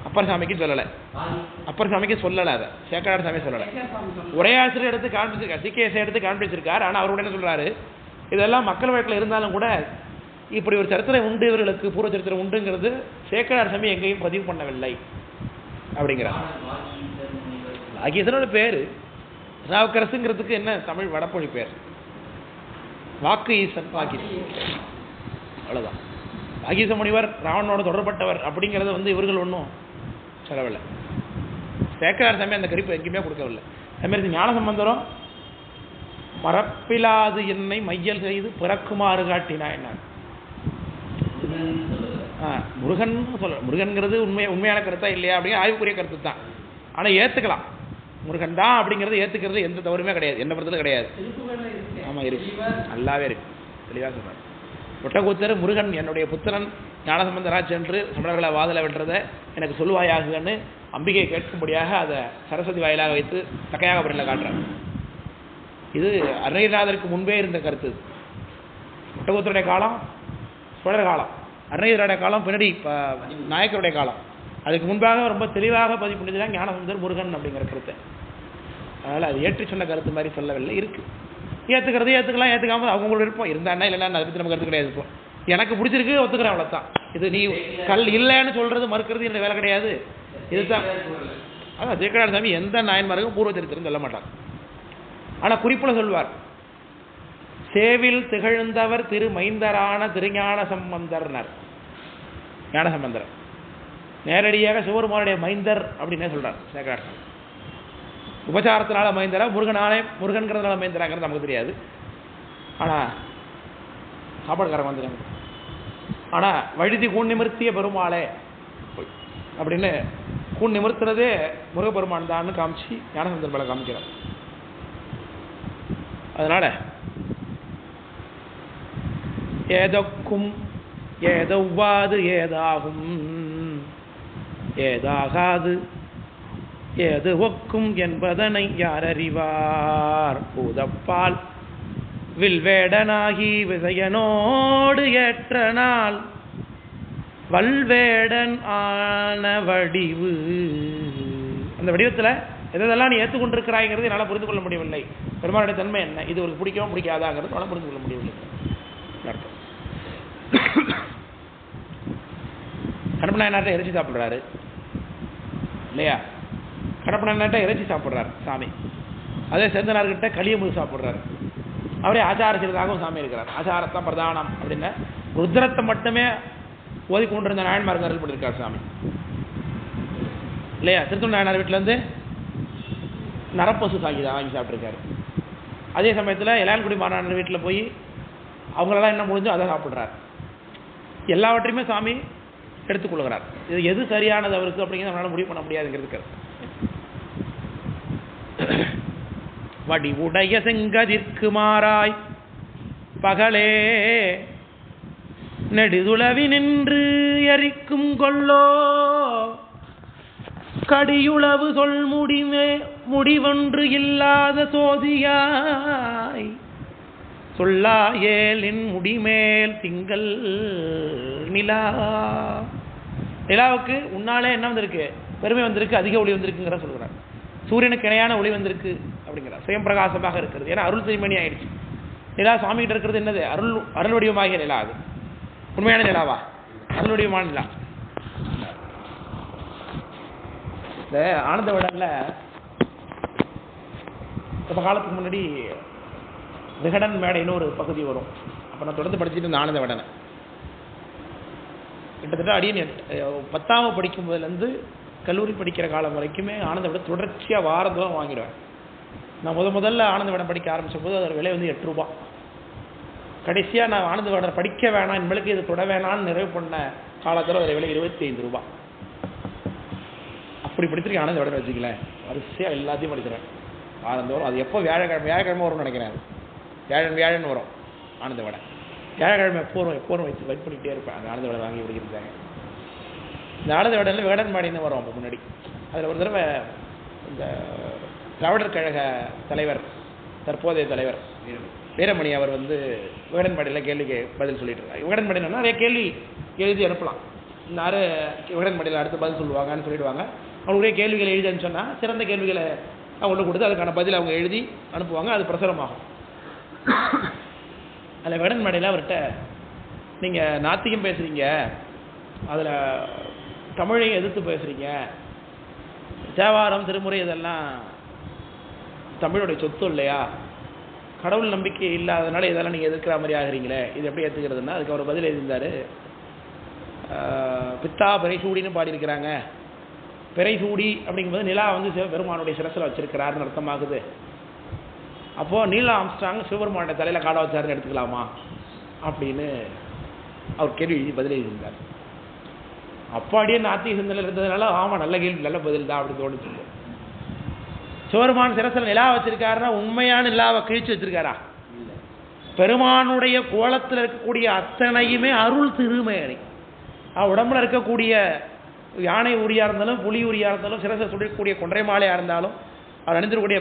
அப்பர் சாமிக்கு சொல்லலை, அப்பர் சாமிக்கு சொல்லலை, அதை சேக்கரார் சாமி சொல்லலை. உரையாசிரியர் எடுத்து காண்பிச்சிருக்கார், சிகேஎஸ் எடுத்து காண்பிச்சிருக்கார். ஆனால் அவர் என்ன சொல்றாரு, இதெல்லாம் மக்கள் வழக்கில் இருந்தாலும் கூட இப்படி ஒரு சரித்திரம் உண்டு, இவர்களுக்கு பூர்வ சரித்திரம் உண்டுங்கிறது சேக்கரார் சாமி எங்கேயும் பதிவு பண்ணவில்லை அப்படிங்கிறார். வாகீசனோட பேரு ராவுக்கரசுங்கிறதுக்கு என்ன தமிழ் வடமொழி பேர், வாக்கு ஈசன் வாகீசன், அவ்வளோதான். வாகீச முனிவர் ராவணனோட தொடர்பட்டவர் அப்படிங்கிறத வந்து இவர்கள் ஒன்றும் சொல்லவில்லை. சேக்கரார் சாமி அந்த கருப்பு எங்கேயுமே கொடுக்கவில்லை. அதுமாதிரி ஞான சம்பந்தரும் மரப்பிலாது என்னை மையல் செய்து பிறக்குமாறு காட்டினா என்ன முருகன் சொல்ல, முருகன்கிறது உண்மையான கருத்தா இல்லையா அப்படிங்கிற ஆய்வுக்குரிய கருத்து தான். ஆனால் ஏற்றுக்கலாம், முருகன் தான் அப்படிங்கிறது ஏற்றுக்கிறது எந்த தவறுமே கிடையாது, என்ன பொறுத்தது கிடையாது. ஆமாம் இருக்கு, நல்லாவே இருக்கு, தெளிவாக சொல்கிறார். ஒட்டக்கூத்தர் முருகன் என்னுடைய புத்திரன் ஞானசம்பந்தராஜ் என்று சமணர்களை வாதலை வென்றதை எனக்கு சொல்லுவாயாகுன்னு அம்பிகை கேட்கும்படியாக அதை சரஸ்வதி வாயிலாக வைத்து தக்கையாக பரியில் காட்டுறார். இது அருணகிரிநாதருக்கு முன்பே இருந்த கருத்து. ஒட்டக்கூத்தருடைய காலம் சோழர் காலம், அருணகிரிநாதருடைய காலம் பின்னாடி நாயக்கருடைய காலம். அதுக்கு முன்பாக ரொம்ப தெளிவாக பதிவு பண்ணிதான் ஞானசம்பந்தர் முருகன் அப்படிங்கிற கருத்தை. அதனால் அது ஏற்றி சொன்ன கருத்து மாதிரி சொல்லவில்லை. இருக்குது, ஏற்றுக்கிறது ஏற்றுக்கலாம், ஏற்றுக்காமல் அவங்களோட விருப்பம் இருந்தான்னா இல்லைன்னா அதை பற்றி நம்ம கருத்து கிடையாது. இப்போ எனக்கு பிடிச்சிருக்கு ஒத்துக்கிறேன், அவ்வளோதான். இது நீ கல் இல்லைன்னு சொல்கிறது மறுக்கிறது என்னோட வேலை கிடையாது. இதுதான் அதான் சேக்கரார் சாமி எந்த நாயன்மாருக்கும் பூர்வ சரித்திரம் சொல்ல மாட்டார். ஆனால் குறிப்பில் சொல்வார், சேவில் திகழ்ந்தவர் திரு மைந்தரான திருஞான சம்பந்தர்னார். ஞான சம்பந்தர் நேரடியாக சிவபெருமானுடைய மைந்தர் அப்படின்னே சொல்றார் சேக்கரார். உபசாரத்தினால அமைந்தரா முருகன்கிறதுனால அமைந்தராங்கிறது நமக்கு தெரியாது. ஆனால் சாப்பாடுக்காரங்க வந்துடுறாங்க. ஆனால் வழுதி கூண் நிமிர்த்திய பெருமாளே அப்படின்னு கூண் நிமிர்த்துறதே முருகப்பெருமான் தான் காமிச்சு ஞானசந்தர்பலை காமிக்கிறார். அதனால ஏதொக்கும் ஏதொவ்வாது ஏதாகும் ஏதாகாது ஏது ஒக்கும் என்பதனை யார் அறிவார். பூதப்பால் வில்வேடனாகி விசயனோடு ஏற்ற நாள் வல்வேடன் ஆன வடிவு. அந்த வடிவத்தில் எதெல்லாம் நீ ஏற்றுக்கொண்டிருக்கிறாய்ங்கிறது என்னால் புரிந்து கொள்ள முடியவில்லை. பெருமாளுடைய தன்மை என்ன, இது ஒரு பிடிக்கவும் பிடிக்காதாங்கிறது என்னால் புரிந்து கொள்ள முடியவில்லை. கணப்பநாயனார்ட்ட இறைச்சி சாப்பிட்றாரு இல்லையா? கணப்பநாயனார்ட்ட இறைச்சி சாப்பிட்றாரு சாமி. அதே செந்தனார்கிட்ட களியமுது சாப்பிட்றாரு. அவரே ஆச்சார சிறிதாகவும் சாமி இருக்கிறார். ஆச்சாரத்தான் பிரதானம் அப்படின்னு ருத்ரத்தை மட்டுமே ஓதிக்கொண்டிருந்த நாயன்மார்கள் அருள் பண்ணியிருக்கார் சாமி இல்லையா? திருத்தூர் நாயனார் வீட்டிலேருந்து நரப்பசு சாகிதா வாங்கி சாப்பிட்ருக்காரு. அதே சமயத்தில் இளையான்குடி மாநாடு வீட்டில் போய் அவங்களெல்லாம் என்ன முடிஞ்சோ அதை சாப்பிட்றாரு. எல்லாவற்றையுமே சாமி எடுத்துக்கொள்கிறார். இது எது சரியானது அவருக்கு அப்படிங்கிறது நம்மளால முடிவு பண்ண முடியாதுங்கிறது. வடி உடைய செங்கதிர்க்கு மாறாய் பகலே நெடுதுளவி நின்று எரிக்கும் கொள்ளோ கடியுளவு சொல் முடிவொன்று இல்லாத சோதியாய் சொல்லா ஏலின் முடிமேல் திங்கள் நிலா. நிலாவுக்கு உன்னாலே என்ன வந்திருக்கு? பெருமை வந்திருக்கு, அதிக ஒளி வந்திருக்குங்கிற சொல்கிறார். சூரியனுக்கு இணையான ஒளி வந்திருக்கு அப்படிங்கிறார். சுயம் பிரகாசமாக இருக்கிறது. ஏன்னா அருள் திருமணி ஆயிடுச்சு. நிலா சுவாமிகிட்ட இருக்கிறது என்னது? அருள் வடிவமாகிய நிலா. அது உண்மையான நிலாவா? அருள் வடிவமான நிலா. இந்த ஆனந்த விடன்ல ரொம்ப காலத்துக்கு முன்னாடி விகடன் மேடைன்னு ஒரு பகுதி வரும். அப்போ நான் தொடர்ந்து படிச்சுட்டு இருந்த ஆனந்த விடனை கிட்டத்தட்ட அடியன் 10ஆம் படிக்கும்போதுலேருந்து கல்லூரி படிக்கிற காலம் வரைக்குமே ஆனந்த விட தொடர்ச்சியாக வாரந்தோறும் வாங்கிடுவேன். நான் முதல்ல ஆனந்த விடம் படிக்க ஆரம்பித்த போது அதோட விலை வந்து 8 ரூபா. கடைசியாக நான் ஆனந்த விடம் படிக்க வேணாம், இனிமேலுக்கு இது தொட வேணான்னு நிறைவு பண்ண காலத்தில் அதோட விலை 25 ரூபா. அப்படி படிச்சிருக்கேன் ஆனந்த விடம் வச்சுக்கலேன். வரிசையாக எல்லாத்தையும் படிக்கிறேன் வாரந்தோறும். அது எப்போ வியாழக்கிழமை வரும்னு நினைக்கிறேன். அது வியாழன் வரும் ஆனந்த விடம். வியாழக்கிழமை எப்போரும் வெயிட் பண்ணிகிட்டே இருப்பேன். அந்த ஆனந்த விடம் வாங்கி பிடிக்கிறாங்க. இந்த ஆனந்த விடனில் வேடன் மாடின்னு வரும். அப்போ முன்னாடி அதில் ஒரு தடவை இந்த திராவிடர் கழக தலைவர், தற்போதைய தலைவர் வீரமணி அவர் வந்து விகடன்பாடியில் கேள்விக்கு பதில் சொல்லிட்டு இருக்காங்க. விகடன்பாடினா நிறைய கேள்வி எழுதி அனுப்பலாம். யார் விகடன்பாடியில் அடுத்து பதில் சொல்லுவாங்கன்னு சொல்லிடுவாங்க. அவங்களுடைய கேள்விகளை எழுதி அனுப்பிச்சோன்னா சிறந்த கேள்விகளை அவங்களுக்கு கொடுத்து அதுக்கான பதில் அவங்க எழுதி அனுப்புவாங்க. அது பிரசுரமாகும். அதில் விகடன்பாடியில் அவர்கிட்ட நீங்கள் நாத்திகம் பேசுகிறீங்க, அதில் தமிழையும் எதிர்த்து பேசுகிறீங்க, தேவாரம் திருமுறை இதெல்லாம் தமிழுடைய சொத்து இல்லையா, கடவுள் நம்பிக்கை இல்லாதனால இதெல்லாம் நீங்கள் எதிர்க்கிற மாதிரி ஆகிறீங்களே, இது எப்படி ஏற்றுக்கிறதுனா அதுக்கு அவர் பதில் எழுதியிருந்தார். பித்தா பிறைசூடின்னு பாடியிருக்கிறாங்க. பிறைசூடி அப்படிங்கும்போது நிலா வந்து சிவபெருமானுடைய சிரசில் வச்சிருக்கிறாருன்னு அர்த்தமாகுது. அப்போது நீல் ஆம்ஸ்ட்ராங் சிவபெருமானுடைய தலையில் காடை வச்சாருன்னு எடுத்துக்கலாமா அப்படின்னு அவர் கேள்வி எழுதி பதில் எழுதியிருந்தார். அப்பாடியே நாத்திக சிந்தனை இருந்ததுனால ஆமாம் நல்ல கேள்வி, நல்ல பதில் தான் அப்படி தோணுச்சு. சிவபெருமான் சிரசில் நிலா வச்சிருக்காருன்னா உண்மையான நிலாவை கிழிச்சு வச்சிருக்காரா? பெருமானுடைய கோலத்தில் இருக்கக்கூடிய அத்தனையுமே அருள் திருமேனி. உடம்புல இருக்கக்கூடிய யானை உரியாக இருந்தாலும், புலி உரியாக இருந்தாலும், சிரசை சுடக்கூடிய கொன்றை மாலையாக இருந்தாலும், அவர் அணிந்திருக்கக்கூடிய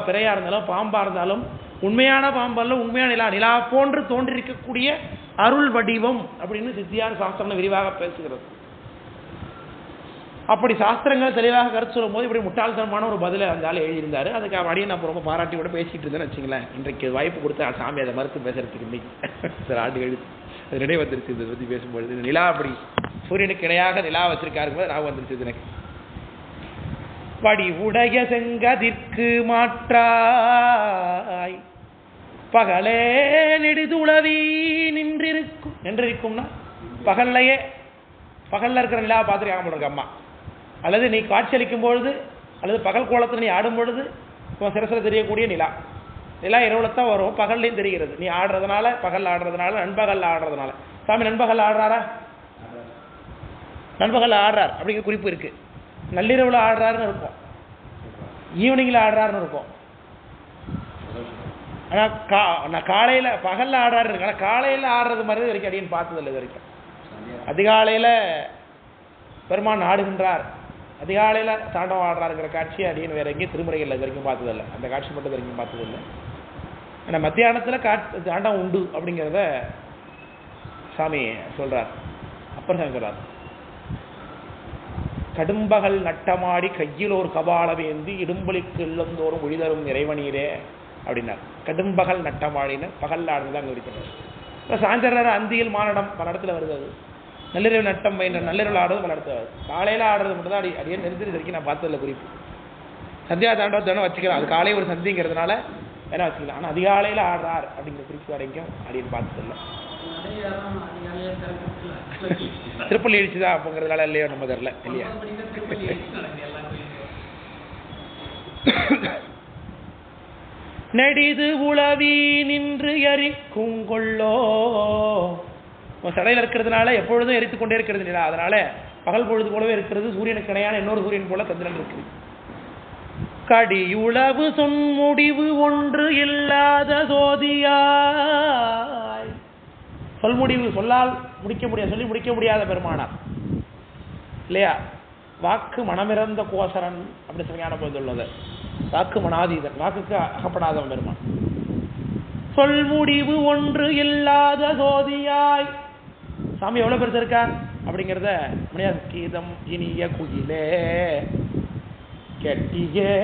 பிறையாக இருந்தாலும், பாம்பாக இருந்தாலும், உண்மையான பாம்பல்ல உண்மையான நிலா போன்று தோன்றிருக்கக்கூடிய அருள் வடிவம் அப்படின்னு சித்தியார் சாஸ்திரம் விரிவாக பேசுகிறது. அப்படி சாஸ்திரங்கள் தெளிவாக கருத்து சொல்லும் போது இப்படி முட்டாள்தனமான ஒரு பதிலை அந்த ஆள் எழுதியிருந்தாரு. அதுக்கு அப்படியே நான் ரொம்ப பாராட்டி கூட பேசிட்டு இருந்தேன்னு வச்சுங்களேன். இன்றைக்கு வாய்ப்பு கொடுத்த சாமி அதை மறுத்து பேசுறதுக்கு இன்னைக்கு சில ஆண்டு எழுதி அது நினைவு வந்துருச்சு. இதை பற்றி பேசும்பொழுது நிலா அப்படி சூரியனுக்கு இணையாக நிலா வச்சிருக்காருங்க நான் வந்துருச்சு எனக்கு. படி உடைய செங்கதிர்க்கு மாற்றாய் பகலே நெடுதுளவி நின்றிருக்கும்னா பகல்லையே பகல்ல இருக்கிற நிலாவை பார்த்துருக்காங்க போல இருக்கு அம்மா. அல்லது நீ காட்சி அளிக்கும் பொழுது அல்லது பகல் கோலத்தில் நீ ஆடும் பொழுது இப்போ சிரசில் தெரியக்கூடிய நிலா, நிலா இரவில் தான் வரும், பகல்லையும் தெரிகிறது. நீ ஆடுறதுனால, பகல் ஆடுறதுனால, நண்பகல் ஆடுறதுனால. சாமி நண்பகல் ஆடுறாரா? நண்பகல் ஆடுறார் அப்படிங்கிற குறிப்பு இருக்கு. நள்ளிரவில் ஆடுறாருன்னு இருக்கும், ஈவினிங்கில் ஆடுறாருன்னு இருக்கும். ஆனால் நான் காலையில் பகலில் ஆடுறாரு இருக்கு, ஆனால் காலையில் ஆடுறது மாதிரி வரைக்கும் அப்படின்னு பார்த்ததில்லை இது வரைக்கும். அதிகாலையில் பெருமான் ஆடுகின்றார், அதிகாலையில் தாண்டவம் ஆடுறாருங்கிற காட்சி அப்படின்னு வேற எங்கேயும் திருமுறைகள் இது வரைக்கும் பார்த்ததில்லை. அந்த காட்சி மட்டும் இது வரைக்கும் பார்த்ததில்லை. ஆனால் மத்தியானத்தில் தாண்டவம் உண்டு அப்படிங்கிறத சாமி சொல்கிறார், அப்பர் சாமி சொல்கிறார். கடும்பகல் நட்டமாடி கையில் ஒரு கபாலவேந்தி இடும்பலிக்கு இல்லந்தோறும் ஒழிதரும் இறைவனீரே அப்படின்னார். கடும்பகல் நட்டமாடின்னு பகல் ஆடுறது அங்கே இருக்கிறார். இப்போ சாயந்தர அந்தியில் மானடம் பல இடத்துல வருது. அது நள்ளிரவு நட்டம் என்ற நள்ளிரவில் ஆடுறது பல இடத்துல வருது. காலையில் ஆடுறது மட்டும் தான் அடியே நிறுத்தி வரைக்கும் நான் பார்த்ததில்ல குறிப்பு. சந்தியா தாண்டவத்தை வேணா வச்சுக்கலாம், அது காலை ஒரு சந்திங்கிறதுனால வேணா வச்சுக்கலாம். ஆனால் அதிகாலையில் ஆடுறார் அப்படிங்கிற குறிப்பு வரைக்கும் அப்படின்னு பார்த்ததில்லை. திருப்பள்ளி எழுச்சிதான் அப்படிங்கிறதுனால இல்லையோ நம்ம தெரியல இல்லையா. நெடிது உளவி நின்று எரிக்கும் கொள்ளோ, சடையில் இருக்கிறதுனால எப்பொழுதும் எரித்து கொண்டே இருக்கிறது நிலா, அதனால பகல் பொழுது போலவே இருக்கிறது. சூரியனுக்கு இணையான இன்னொரு சூரியன் போல சந்திரன் இருக்கு. கடியுளவு சொன்முடிவு ஒன்று இல்லாத சோதியாய், சொல்முடிவு சொல்லால் முடிக்க முடியாது, சொல்லி முடிக்க முடியாத பெருமானார் இல்லையா. வாக்கு மனமிறந்த கோசரன் அப்படி சரியான போது உள்ளது. வாக்கு மனாதீதன், வாக்குக்கு அகப்படாதவன் பெருமான். சொல்முடிவு ஒன்று இல்லாத சோதியாய், சாமி எவ்வளவு பெருசு இருக்கா அப்படிங்கிறத மணியார் கீதம் இனிய குயிலே கெட்டியே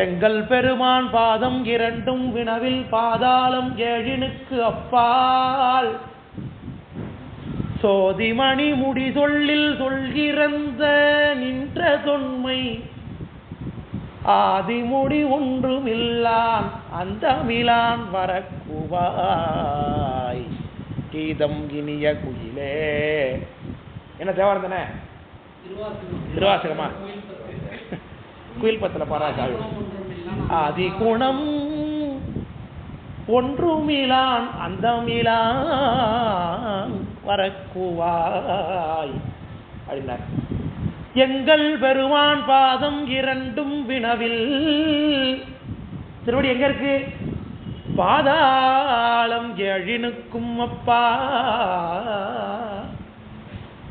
எங்கள் பெருமான் பாதம் இரண்டும் வினவில் பாதாளம் ஏழினுக்கு அப்பால் சோதிமணி முடி சொல்லில் சொல்கிறந்த நின்ற தொன்மை ஆதிமுடி ஒன்றுமில்லான் அந்த மிலான் வரக்குவாய் கீதம் இனிய குயிலே. என்ன தேவாரம் தானே, திருவாசகமா? குயில் பத்துல பாராட்டாள். ஆதி குணம் ஒன்றுமிலான் அந்த மிலான் வரக்குவாய் அப்படின்னார். எங்கள் பெருமான் பாதம் இரண்டும் வினவில், திருவடி எங்க இருக்கு? பாதாளம் ஏழினுக்கும் அப்பா.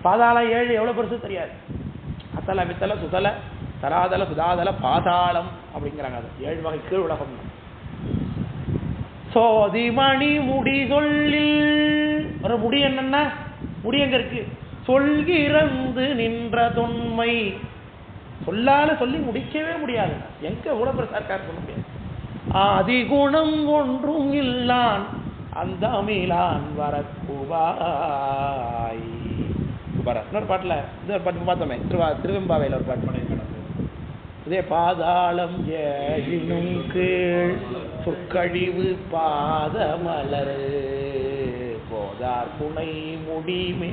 பாதாளம் ஏழு எவ்வளவு பெருசு தெரியாது. அத்தல வித்தல சுதல தராதல சுதாதல பாதாளம் அப்படிங்கிறாங்க. அது 7 வகை கீழ் உலகம். சோதிமணி முடி சொல்லில், ஒரு முடி என்னன்னா, முடி எங்க இருக்கு? சொல்கிறந்து நின்ற தொன்மை, சொல்லால சொல்லி முடிக்கவே முடியாது. எங்க எவ்வளவு பெருசா இருக்காரு சொல்ல முடியாது. ஆதிகுணம் ஒன்றும் இல்லான் அந்த மிலான் வரக்குவாய். இன்னொரு பாட்டுல இன்னொரு பாட்டு பார்த்தோமே, திருவெம்பாவையில் ஒரு பாட்டு பண்ணி இதே பாதாளம் ஏழினும் கீழ் சொற்கழிவு பாதமலர் போதார் புனை முடிமே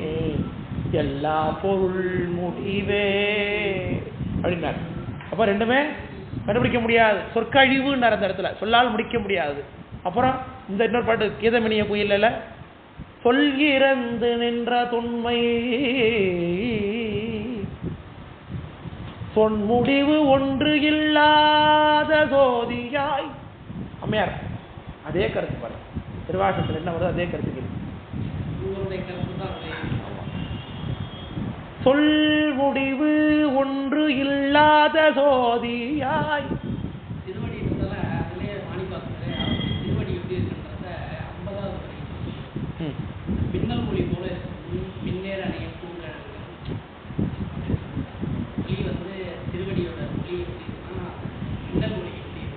எல்லா பொருள் முடிவே அப்படின்னார். அப்ப ரெண்டுமே கண்டுபிடிக்க முடியாது, சொற்கழிவுன்னு அந்த இடத்துல சொல்லால் முடிக்க முடியாது. அப்புறம் இந்த இன்னொரு பாட்டு கீதமினிய குயில்ல சொல்கிறந்து நின்ற தொன்மை சொன்முடிவு ஒன்று இல்லாத சோதியாய். அம்மையார் அதே கருத்து பாரு, திருவாசகத்தில் என்ன வருது அதே கருத்துக்கு. சொல் முடிவு ஒன்று இல்லாத சோதியாய். பின்னல் மொழி போல பின்னேற அணைய வந்து திருவடியோட மொழி எப்படின்னா பின்னல் மொழி எப்படி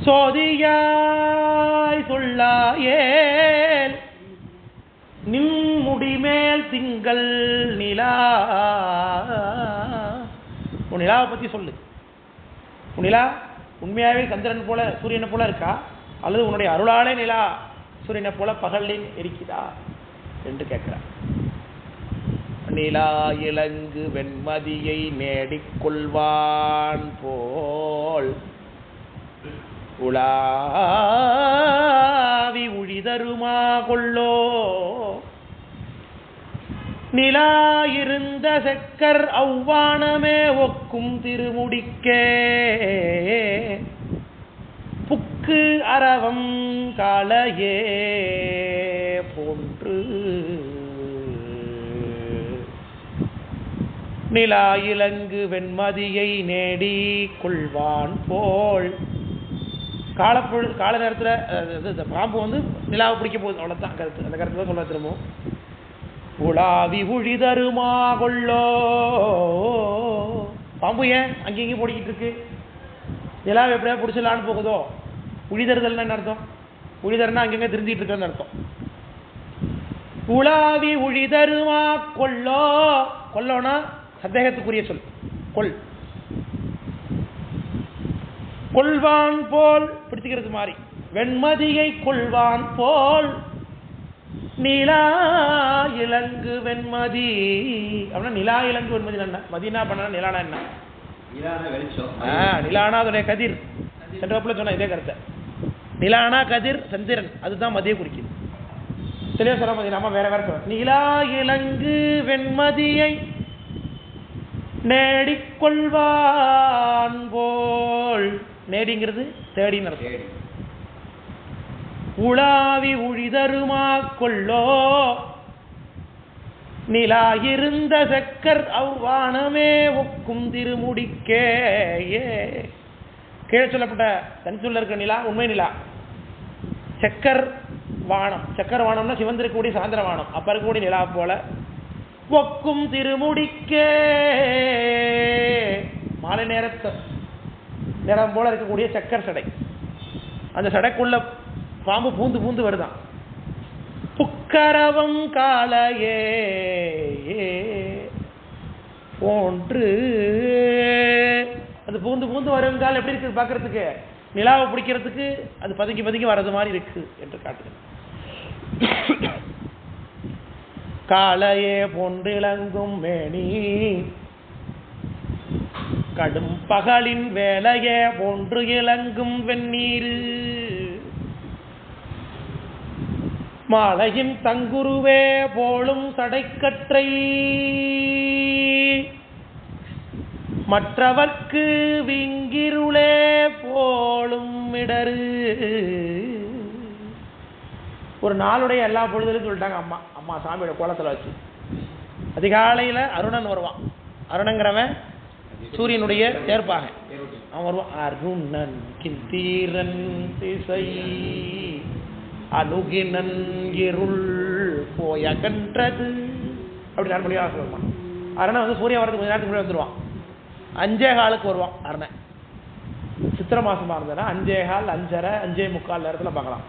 சோதியாய் சொல்லாயேல் நின் முடிமேல் திங்கள் நிலா. உன் நிலாவை பத்தி சொல்லு. உன் நிலா உண்மையாவே சந்திரன் போல சூரியனை போல இருக்கா, அல்லது உன்னுடைய அருளாலே நிலா சூரியனை போல பகலில் எரிக்குதா என்று கேட்கிறார். நிலா இலங்கு வெண்மதியை நேடிக்கொள்வான் போல் உலாவி உழிதருமா கொள்ளோ நிலா இருந்த செக்கர் அவ்வானமே ஒக்கும் திருமுடிக்கே புக்கு அரவம் காளையே போன்று நிலா இலங்கு வெண்மதியை நேடி கொள்வான் போல் கால நேரத்தில் பாம்பு வந்து நிலாவை பிடிக்க போகுது, அவ்வளோதான் கருத்து. அந்த கருத்து தான் சொல்ல திரும்பவும் உலாவி உழிதருமா கொள்ளோ. பாம்பு ஏன் அங்கேயும் போடிக்கிட்டு இருக்கு? நிலாவை எப்படியா பிடிச்சலான்னு போகுதோ. உழிதறுதல்னா என்ன அர்த்தம்? உழிதர்னா அங்கங்க தெரிஞ்சிட்டு இருக்குன்னு அர்த்தம். உலாவி உழிதருமா கொள்ளோ. கொல்லோனா சந்தேகத்துக்குரிய சொல். கொல் கொள்வான் போல் பிடிச்சுக்கிறது மாதிரி. வெண்மதியை கொள்வான் போல் நிலா இலங்கு வெண்மதி. அப்படின்னா நிலா இலங்கு வெண்மதி என்ன? மதினா பண்ணா நிலானா என்ன? நிலானா அதோடைய கதிர். சென்ற வகுப்புல சொன்ன இதே கருத்தை. நிலானா கதிர் சந்திரன், அதுதான் மதியை குறிக்குது. தெளிவா சொல்ல மதி நம்ம வேற வேற சொல்ல. நிலா இலங்கு வெண்மதியை நேடிக்கொள்வான் போல். நேடிங்கிறது தேடின்னு அர்த்தம். உலாவி உழிதருமா கொள்ளோ நிலா இருந்த செக்கர் அவ்வானமே ஒக்கும் திருமுடிக்கே. கீழே சொல்லப்பட்ட தனிச்சொல்ல இருக்க நிலா உண்மை நிலா. செக்கர் வானம், செக்கர் வானம்னா சிவந்திருக்கக்கூடிய சாந்திர வானம். அப்ப இருக்கக்கூடிய நிலா போல ஒக்கும் திருமுடிக்கே. மாலை நேரத்து நேரம் போல இருக்கக்கூடிய சக்கர் சடை. அந்த சடைக்குள்ள பாம்பு பூந்து பூந்து வருதான். புக்கரவம் காளையே போன்று. அது பூந்து பூந்து வரும் கால் எப்படி இருக்கு பார்க்கறதுக்கு? நிலாவை பிடிக்கிறதுக்கு அது பதுங்கி பதுங்கி வர்றது மாதிரி இருக்கு என்று காட்டுகிறது. காளையே போன்று இளங்கும் மேனி கடும் பகலின் வேலையே போன்று இளங்கும் வெந்நீர் மாலையின் தங்குருவே போலும் சடைக்கற்றை மற்றவர்க்கு விங்கிருளே போலும் இடரு. ஒரு நாளுடைய எல்லா பொழுதுலையும் சொல்லிட்டாங்க அம்மா. அம்மா சாமியோட கோலத்தில் வச்சு அதிகாலையில் அருணன் வருவான். அருணங்கிறவன் சூரியனுடைய சேர்ப்பாக அவன் வருவான். அருணன் கிந்தீரன் திசை அணுகினன் இருள் போய் அகன்றது அப்படி 4 மணியாக வருவான். அருணன் வந்து சூரியன் வரதுக்கு கொஞ்ச நேரத்துக்கு முன்னாடி வந்துடுவான். 5:15 வருவான் அருணன். சித்திரை மாசமா இருந்ததுன்னா 5:15, 5:30, 5:45 நேரத்தில் பார்க்கலாம்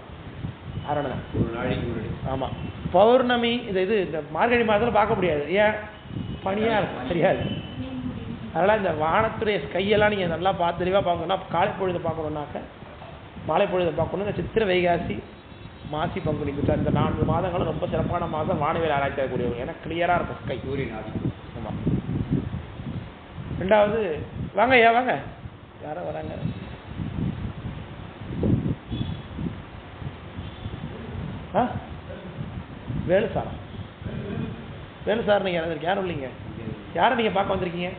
அருணன். ஆமா, பௌர்ணமி இது இந்த மார்கழி மாதத்துல பார்க்க முடியாது. ஏன்? பனியா இருக்கும், தெரியாது. அதனால இந்த வானத்துடைய கையெல்லாம் நீங்க நல்லா பார்த்து தெளிவாக பார்க்கணும்னா காலை பொழுது பார்க்கணுன்னாக்க மாலை பொழுது பார்க்கணும். இந்த சித்திரை, வைகாசி, மாசி, பங்குனி இந்த 4 மாதங்களும் ரொம்ப சிறப்பான மாதம் வானவியல் ஆராய்ச்சி கூடியவங்க. ஏன்னா கிளியரா இருக்கும் கை. ஆமா. 2வது வாங்க ஐயா வாங்க. யாரோ வராங்க. வேலு சாரா. வேலு சார் நீங்க யாரும் இல்லைங்க. யாரை நீங்க பார்க்க வந்திருக்கீங்க?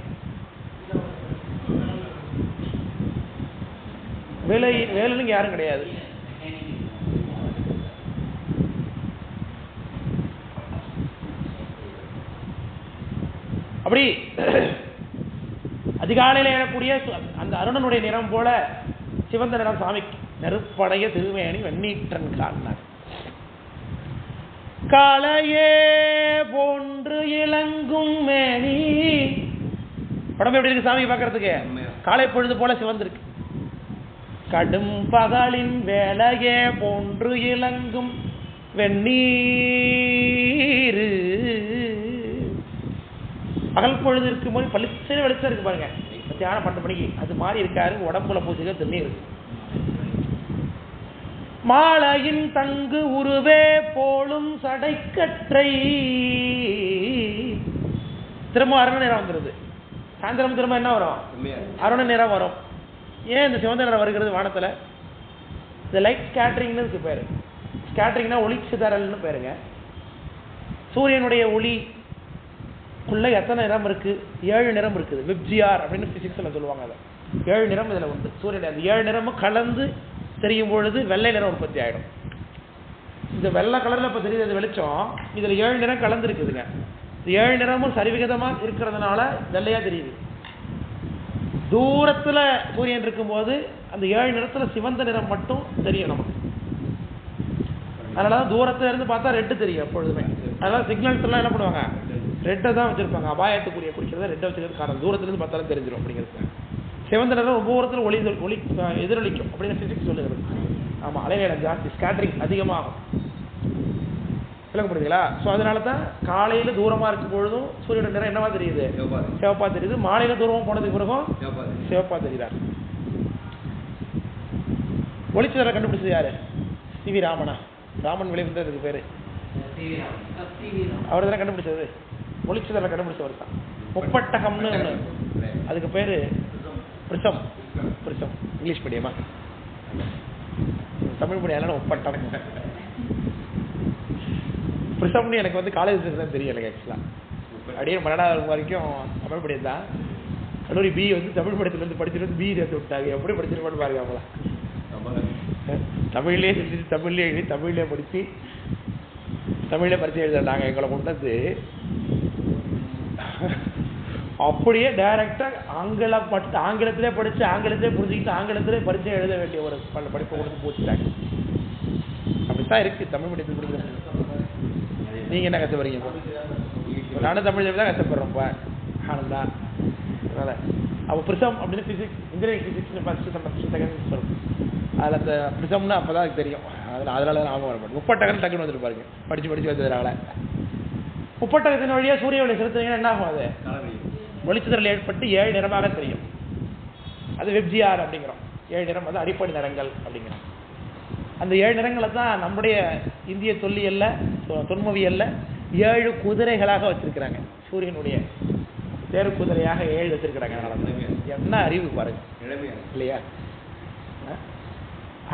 வேலுன்னு யாரும் கிடையாது. அப்படி அதிகாலையில் எழக்கூடிய அந்த அருணனுடைய நிறம் போல சிவந்த நிறம் சாமிக்கு. நெருப்படைய திருமேனி வெண்ணீற்றன் காட்டினார். காளையே போன்று இளங்கும் மேனி. உடம்பு எப்படி இருக்கு சாமி பார்க்கறதுக்கு? காலை பொழுது போல சிவந்திருக்கு. கடும் பகலின் வேலையே போன்று இளங்கும் வெந்நீர். பகல் பொழுது இருக்கும் போது பளிச்சு வெளிச்சம் இருக்கு பாருங்க. மத்தியானம் 12 மணிக்கு அது மாதிரி இருக்காரு. உடம்புல பூசிக்க திருநீர். மாலையின் தங்கு உருவே போலும் சடைக்கற்றை. திரும்ப அருண நிறம் வந்துடுது. சாயந்தரம் திரும்ப என்ன வரும்? அருண நிறம் வரும். ஏன் இந்த சிவந்த நிறம் வருகிறது வானத்தில்? இந்த லைட் ஸ்கேட்டரிங்னு இதுக்கு பேர். ஸ்கேட்டரிங்னா ஒளி சிதறல்னு பேருங்க. சூரியனுடைய ஒளிக்குள்ள எத்தனை நிறம் இருக்கு? 7 நிறம் இருக்குது. விப்ஜிஆர் அப்படின்னு பிசிக்ஸ்ல சொல்லுவாங்க. அதை 7 நிறம் இதில் உண்டு. சூரியன் அந்த 7 நிறமும் கலந்து தெரியும் பொழுது வெள்ளை நிறம் உற்பத்தி ஆகிடும். இந்த வெள்ளை கலரில் இப்போ தெரியுது அது வெளிச்சம். இதில் 7 நிறம் கலந்து இருக்குதுங்க. இந்த 7 நிறமும் சரிவிகிதமாக இருக்கிறதுனால வெள்ளையாக தெரியுது. தூரத்தில் சூரியன் இருக்கும்போது அந்த 7 நிறத்தில் சிவந்த நிறம் மட்டும் தெரியும் நமக்கு. அதனால தான் தூரத்துல இருந்து பார்த்தா ரெட்டு தெரியும் எப்பொழுதுமே. அதனால சிக்னல்ஸ் எல்லாம் என்ன பண்ணுவாங்க? ரெட்டை தான் வச்சிருப்பாங்க. அபாயத்துக்குரிய குறிக்கிறத ரெட்டை வச்சுக்கிறது காரணம். தூரத்துலேருந்து பார்த்தாலும் தெரிஞ்சிடும் அப்படிங்கிறது. சிவந்த நிறம் ரொம்ப தூரத்தில் ஒளி எதிரொலிக்கும் அப்படின்னு பிசிக்ஸ் சொல்லுகிறது. ஆமாம், அலைநீளம் ஜாஸ்தி, ஸ்கேட்டரிங் அதிகமாகும். விளக்கப்படுதுங்களா? ஸோ அதனால தான் காலையில் தூரமாக இருக்கும் பொழுதும் சூரியனோட நிறம் என்னவா தெரியுது? சிவப்பா தெரியுது. மாலையில் தூரமாக போனதுக்கு பிறகும் சிவப்பா தெரியுதார். ஒளிச்சிதறலை கண்டுபிடிச்சது யாரு? சி.வி. ராமனா? ராமன் விளைவிந்ததுக்கு பேரு அவர் தானே கண்டுபிடிச்சது. ஒளிச்சிதறலை கண்டுபிடிச்சவர் தான். முப்பட்டகம்னு ஒன்று, அதுக்கு பேரு பிரிசம். பிரிசம் இங்கிலீஷ் மீடியமா? தமிழ் மீடியம் முப்பட்டகம். பிரிசம்னு எனக்கு வந்து காலேஜ் தான் தெரியும். எனக்கு ஆக்சுவலாக அப்படியே 12வது வரைக்கும் தமிழ் மீடியம் தான். கல்லூரி பி வந்து தமிழ் மீடியத்துலேருந்து படிச்சுட்டு வந்து பி சேர்த்து விட்டாங்க. எப்படி படிச்சிருப்பான்னு பாருங்க. அவங்கள தமிழ்லேயே செஞ்சு தமிழ்லேயே எழுதி தமிழ்லேயே படித்து தமிழ்லேயே பரிச்சை எழுதுறாங்க. எங்களை கொண்டது அப்படியே டைரக்டாக ஆங்கிலத்திலே படித்து ஆங்கிலத்திலே புரிஞ்சுக்கிட்டு ஆங்கிலத்திலே பரிச்சை எழுத வேண்டிய ஒரு படிப்பை கொடுத்து போச்சுட்டாங்க. அப்படித்தான் இருக்குது தமிழ் மீடியத்துக்கு கொடுக்குறது. நீங்கள் என்ன கற்றுப்படுறீங்க? நானும் தமிழ் தான் கற்றுப்படுறோம்ப்பா. ஆனந்தா அதனால் அப்போ பிரிசம் அப்படின்னு physics, engineering physics first semester second சொல்லும். அதில் அந்த பிரிசம்னா அப்போ தான் எனக்கு தெரியும். அதனால தான் ஞாபகம் வர மாட்டேன். முப்பட்டகன்னு டக்குன்னு வந்துட்டு பாருங்க. படித்து வந்ததுனால முப்பட்டகத்தின் வழியாக சூரிய ஒளி செலுத்துனீங்கன்னா என்ன ஆகும்? அது ஒளிச்சிதறல் ஏற்பட்டு 7 நிறமாக தெரியும். அது வெப்ஜிஆர் அப்படிங்கிறோம். 7 நிறம் வந்து அடிப்படை நிறங்கள் அப்படிங்கிறோம். அந்த 7 நிறங்களை தான் நம்முடைய இந்திய தொல்லியல்ல தொன்மவியல்ல 7 குதிரைகளாக வச்சிருக்கிறாங்க. சூரியனுடைய தேர் குதிரையாக 7 வச்சிருக்கிறாங்க. என்ன அறிவு பாருங்க இல்லையா?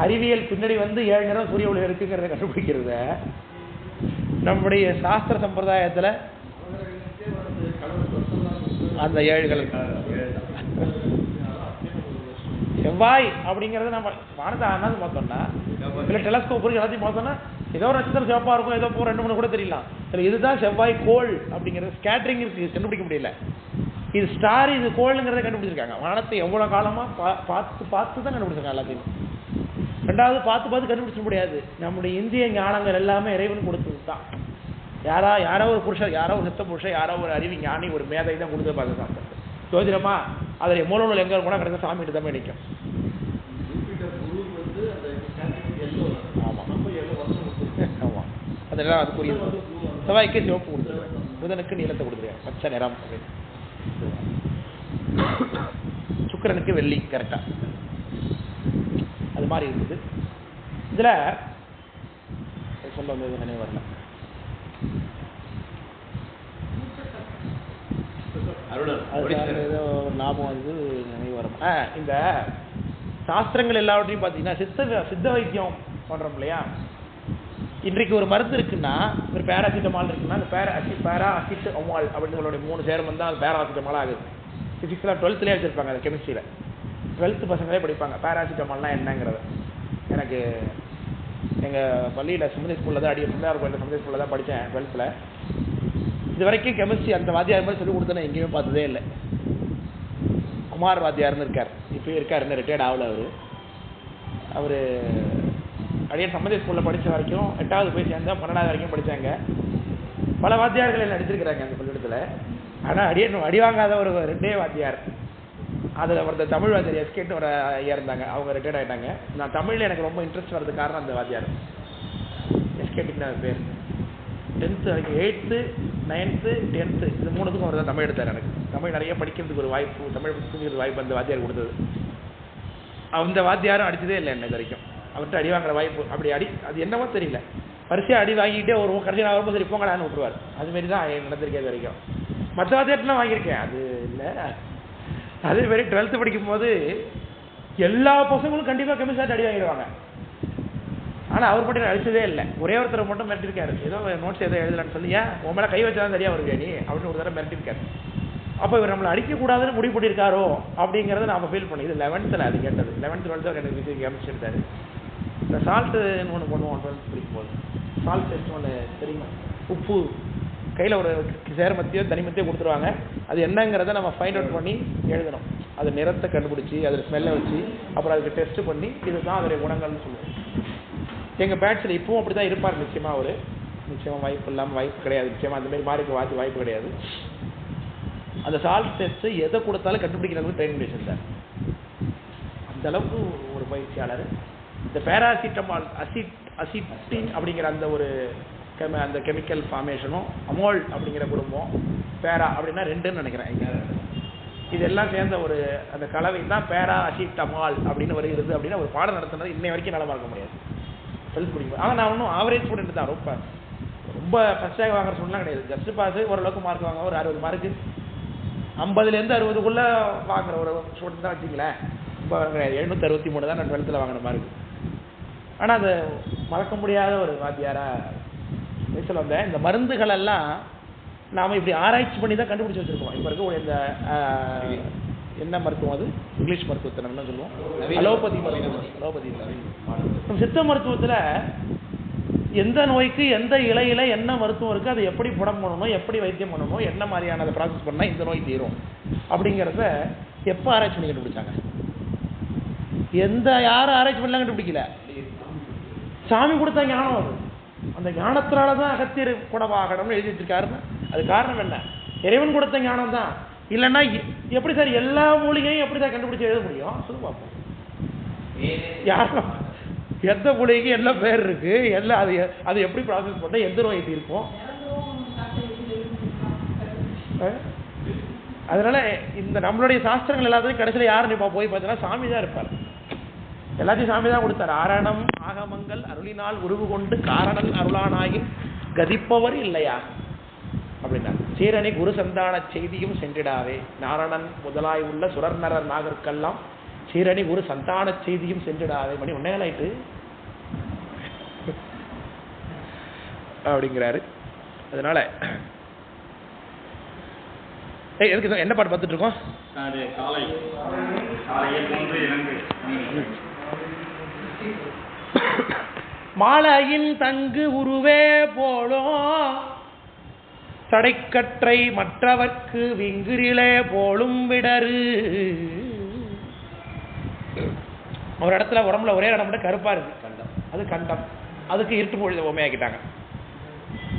அறிவியல் பின்னாடி வந்து 7 நிறம் சூரிய ஒளி இருக்குங்கிறத கண்டுபிடிக்கிறத நம்முடைய சாஸ்திர சம்பிரதாயத்தில் அந்த 7 கலர். செவ்வாய் அப்படிங்கிறது நம்ம வானத்தை ஆனாலும் பார்த்தோம்னா இல்லை டெலஸ்கோப் எல்லாத்தையும் பார்த்தோம்னா ஏதோ ஒரு நட்சத்திரம் சிவப்பாக இருக்கும், ஏதோ 2-3 கூட தெரியலாம். சரி, இதுதான் செவ்வாய் கோள் அப்படிங்கிறது. ஸ்கேட்டரிங் இருக்கு, கண்டுபிடிக்க முடியல. இது ஸ்டார், இது கோளுங்கிறத கண்டுபிடிச்சிருக்காங்க. வானத்தை எவ்வளோ காலமாக பார்த்து தான் கண்டுபிடிச்சிருக்காங்க எல்லாத்தையும். ரெண்டாவது பார்த்து கண்டுபிடிச்ச முடியாது. நம்முடைய இந்திய ஞானங்கள் எல்லாமே இறைவன் கொடுத்தது தான். யாரோ ஒரு புருஷர், யாரோ ஒரு சித்த புருஷர், யாரோ ஒரு அறிவி ஞானி, ஒரு மேதை தான் கொடுத்து பார்த்து சாப்பிட்றது. ஜோதிடமா அதில் மூலநூல் எங்கே கூட கிடைச்சா சாமிகிட்ட தான் நிற்கும். ஆமாம் ஆமாம், அதெல்லாம் அதுக்குரிய செவ்வாய்க்கு சிவப்பு கொடுத்துருவேன், புதனுக்கு நீளத்தை கொடுத்துருவேன், பச்சை நிறம் அப்படின்னு. சுக்கிரனுக்கு வெள்ளி கரெக்டா அது மாதிரி இருக்குது. இதுல சொல்ல வந்தது நினைவு வரல. ஏதோ ஒரு லாபம் வந்து நினைவு வரும். இந்த சாஸ்திரங்கள் எல்லாவற்றையும் பார்த்தீங்கன்னா சித்த வைத்தியம் பண்றோம் இல்லையா? இன்றைக்கு ஒரு மருந்து இருக்குன்னா, ஒரு பேராசிட்டமால் இருக்குன்னா, அந்த பேராசிட்டமால் அப்படின்னு சொல்லக்கூடிய 3 சேரும் வந்து அது பேராசிட்டமால் ஆகுது. ஃபிசிக்ஸில் 12th வச்சிருப்பாங்க, அது கெமிஸ்ட்ரியில் 12th பசங்களே படிப்பாங்க பேராசிட்டமால்னா என்னங்கிறத. எனக்கு எங்கள் பள்ளியில் சுமதி ஸ்கூலில் தான் சுமதி ஸ்கூலில் தான் படித்தேன் 12th. இது வரைக்கும் கெமிஸ்ட்ரி அந்த வாத்தியார் மாதிரி சொல்லிக் கொடுத்தேன்னு எங்கேயுமே பார்த்ததே இல்லை. குமார் வாத்தியார்னு இருக்கார், இப்போயும் இருக்கார், இன்னும் ரிட்டையர்ட் ஆகல அவர். அடியே சம்மதி ஸ்கூலில் படித்த வரைக்கும் 8வது போய் சேர்ந்தேன், 12வது வரைக்கும் படித்தாங்க. பல வாத்தியார்கள் என்ன நடிச்சிருக்கிறாங்க அந்த பள்ளிக்கூடத்தில். ஆனால் அடி வாங்காத ஒரு 2 வாத்தியார். அதில் ஒருத்தர் தமிழ் வாத்தியார் எஸ்கேட்னு ஒரு ஐயா இருந்தாங்க, அவங்க ரிட்டையர்ட் ஆகிட்டாங்க. நான் தமிழில் எனக்கு ரொம்ப இன்ட்ரெஸ்ட் வர்றதுக்கு காரணம் அந்த வாத்தியார் எஸ்கேட்டுன்னு அது பேர். 10th வரைக்கும் 8th 9th 10th இது 3த்துக்கும் அவர் தான் தமிழ் எடுத்தார். எனக்கு தமிழ் நிறைய படிக்கிறதுக்கு ஒரு வாய்ப்பு, தமிழ் புரிஞ்சுக்கிறதுக்கு வாய்ப்பு அந்த வாத்தியார் கொடுத்தது. அந்த வாத்தியாரும் அடித்ததே இல்லை என்ன இது வரைக்கும். அவர்கிட்ட அடி வாங்குற வாய்ப்பு அப்படி அது என்னவோ தெரியல, வரிசையாக அடி வாங்கிக்கிட்டே வருவோம். கடைசியாக வரும்போது சரி போங்கடான்னு விட்டுருவார். அதுமாரி தான் நடந்திருக்கே இது வரைக்கும். மற்ற வாத்தியார்ட்டெலாம் வாங்கியிருக்கேன், அது இல்லை. அதே மாதிரி 12th படிக்கும் போது எல்லா பசங்களும் கண்டிப்பாக கெமிஸ்ட்ரி அடி வாங்கிடுவாங்க. ஆனால் அவர் மட்டும் அடிச்சதே இல்லை. ஒரே ஒருத்தர் மட்டும் மிரட்டிருக்காரு, ஏதோ நோட்ஸ் எதோ எழுதலான்னு சொல்லி, ஏன் உன் மேலே கை வச்சாதான் சரியா வருவியா நீ அப்படின்னு ஒரு தடவை மிரட்டிருக்காரு. அப்போ இவர் நம்மளை அடிக்கக்கூடாதுன்னு முடிவு பண்ணியிருக்காரோ அப்படிங்கிறத நாம் ஃபீல் பண்ணி. இது 11th அது கேட்டது. 11th 12th அவர் எனக்கு விஷயம் கெமிஸ்ட்ரி எடுத்தார். இந்த சால்ட்டுன்னு ஒன்று பண்ணுவோம் 12th படிக்கும்போது. சால்ட் டெஸ்ட் ஒன்று தெரியுமா? உப்பு கையில் ஒரு சேர்மத்தையோ தனிமத்தையோ கொடுத்துருவாங்க. அது என்னங்கிறத நம்ம ஃபைண்ட் அவுட் பண்ணி எழுதணும். அது நிறத்தை கண்டுபிடிச்சி அதில் ஸ்மெல்லை வச்சு அப்புறம் அதுக்கு டெஸ்ட் பண்ணி இதுதான் அதோடைய குணங்கள்னு சொல்லுவோம். எங்கள் பேட்சில் இப்பவும் அப்படி தான் இருப்பார். நிச்சயமாக ஒரு நிச்சயமாக வாய்ப்பு இல்லாமல் வாய்ப்பு கிடையாது. நிச்சயமாக அந்தமாரி மாறிக்கு வாய்ப்பு கிடையாது. அந்த சால்ட் டெஸ்ட்டு எதை கொடுத்தாலும் கண்டுபிடிக்கிறதுக்கு ட்ரைனிங் வச்சிருந்தார். அந்த அளவுக்கு ஒரு பயிற்சியாளர். இந்த பேராசிட்டமால் அசிட்டின் அப்படிங்கிற அந்த ஒரு அந்த கெமிக்கல் ஃபார்மேஷனும் அமோல் அப்படிங்கிற குடும்பம், பேரா அப்படின்னா 2ன்னு நினைக்கிறேன், இதெல்லாம் சேர்ந்த ஒரு அந்த கலவை தான் பேரா அசிட்டமால் அப்படின்னு வருகிறது. அப்படின்னு ஒரு பாடம் நடத்துனது இன்னை வரைக்கும் நல்லா மறக்க முடியாது. 12th படிக்கும். ஆனால் நான் ஒன்றும் ஆவரேஜ் ஸ்டூடெண்ட் தான். ரொம்ப ஃபஸ்ட் ரேங்க் வாங்குற ஸ்டூடெண்ட்லாம் கிடையாது. ஜஸ்ட் பாஸ், ஓரளவுக்கு மார்க் வாங்க, ஒரு 60 மார்க்கு 50லேருந்து 60க்குள்ளே வாங்குற ஒரு ஸ்டூடெண்ட் தான் வச்சுங்களேன். இப்போ கிடையாது, 763 தான் நான் 12th வாங்கின மார்க். ஆனால் அது மறக்க முடியாத ஒரு வாத்தியாராக வயசில் வந்தேன். இந்த மருந்துகள் எல்லாம் நாம் இப்படி ஆராய்ச்சி பண்ணி தான் கண்டுபிடிச்சி வச்சுருக்கோம். இப்போ இருக்கக்கூடிய இந்த என்ன மருத்துவம், அது இங்கிலீஷ் மருத்துவத்தை நம்ம என்ன சொல்லுவோம், அலோபதி மருத்துவம். அலோபதி சித்த மருத்துவத்தில் எந்த நோய்க்கு எந்த இலையில் என்ன மருத்துவம் இருக்குது, அதை எப்படி புடம் பண்ணணும், எப்படி வைத்தியம் பண்ணணும், என்ன மாதிரியான அதை ப்ராசஸ் பண்ணால் இந்த நோய் தீரும் அப்படிங்கிறத எப்போ ஆராய்ச்சி பண்ணி கண்டுபிடிச்சாங்க? யாரும் ஆராய்ச்சி பண்ணலாம் கண்டுபிடிக்கல. சாமி கொடுத்த ஞானம் அது. அந்த ஞானத்தினால தான் அகத்தியர் குணமாகணும்னு எழுதி வச்சிருக்காருன்னு. அது காரணம் என்ன? இறைவன் கொடுத்த ஞானம் தான். இல்லைன்னா எப்படி சார் எல்லா மூலிகையும் எப்படி சார் கண்டுபிடிச்சி எழுத முடியும்? சொல்லு பார்ப்போம். யாரும் எந்த மூலிகைக்கு என்ன பேர் இருக்கு, எல்லாம் அது எப்படி ப்ராசஸ் பண்ண, எந்த நோய் இருக்கும். அதனால இந்த நம்மளுடைய சாஸ்திரங்கள் எல்லாத்தையும் கடைசியில் யார் நிற்பா போய் பார்த்தீங்கன்னா சாமி தான் இருப்பார். எல்லாத்தையும் சாமி தான் கொடுத்தார். ஆரணம் ஆகமங்கள் அருளினால் உருவு கொண்டு காரணம் அருளானாகி கதிப்பவர் இல்லையா அப்படின்னா. சீரணி குரு சந்தான செய்தியும் சென்றிடாவே நாரணன் முதலாய் உள்ள சுரர்நரர் நாகர்க்கெல்லாம் சீரணி குரு சந்தான செய்தியும் சென்றிடாவே. மணி உன்னையலாயிட்டு அப்படிங்கிறாரு. அதனால எதுக்கு என்ன பாட்டு பார்த்துட்டு இருக்கோம்? மாலையின் தங்கு உருவே போலும் தடைக்கற்றை மற்றவர்க்கு விங்கிரிலே போலும் விடரு. ஒரு இடத்துல உடம்புல ஒரே இடம் மட்டும் கருப்பா இருக்கு, கண்டம். அது கண்டம். அதுக்கு இருட்டு பொழுது உண்மையாக்கிட்டாங்க.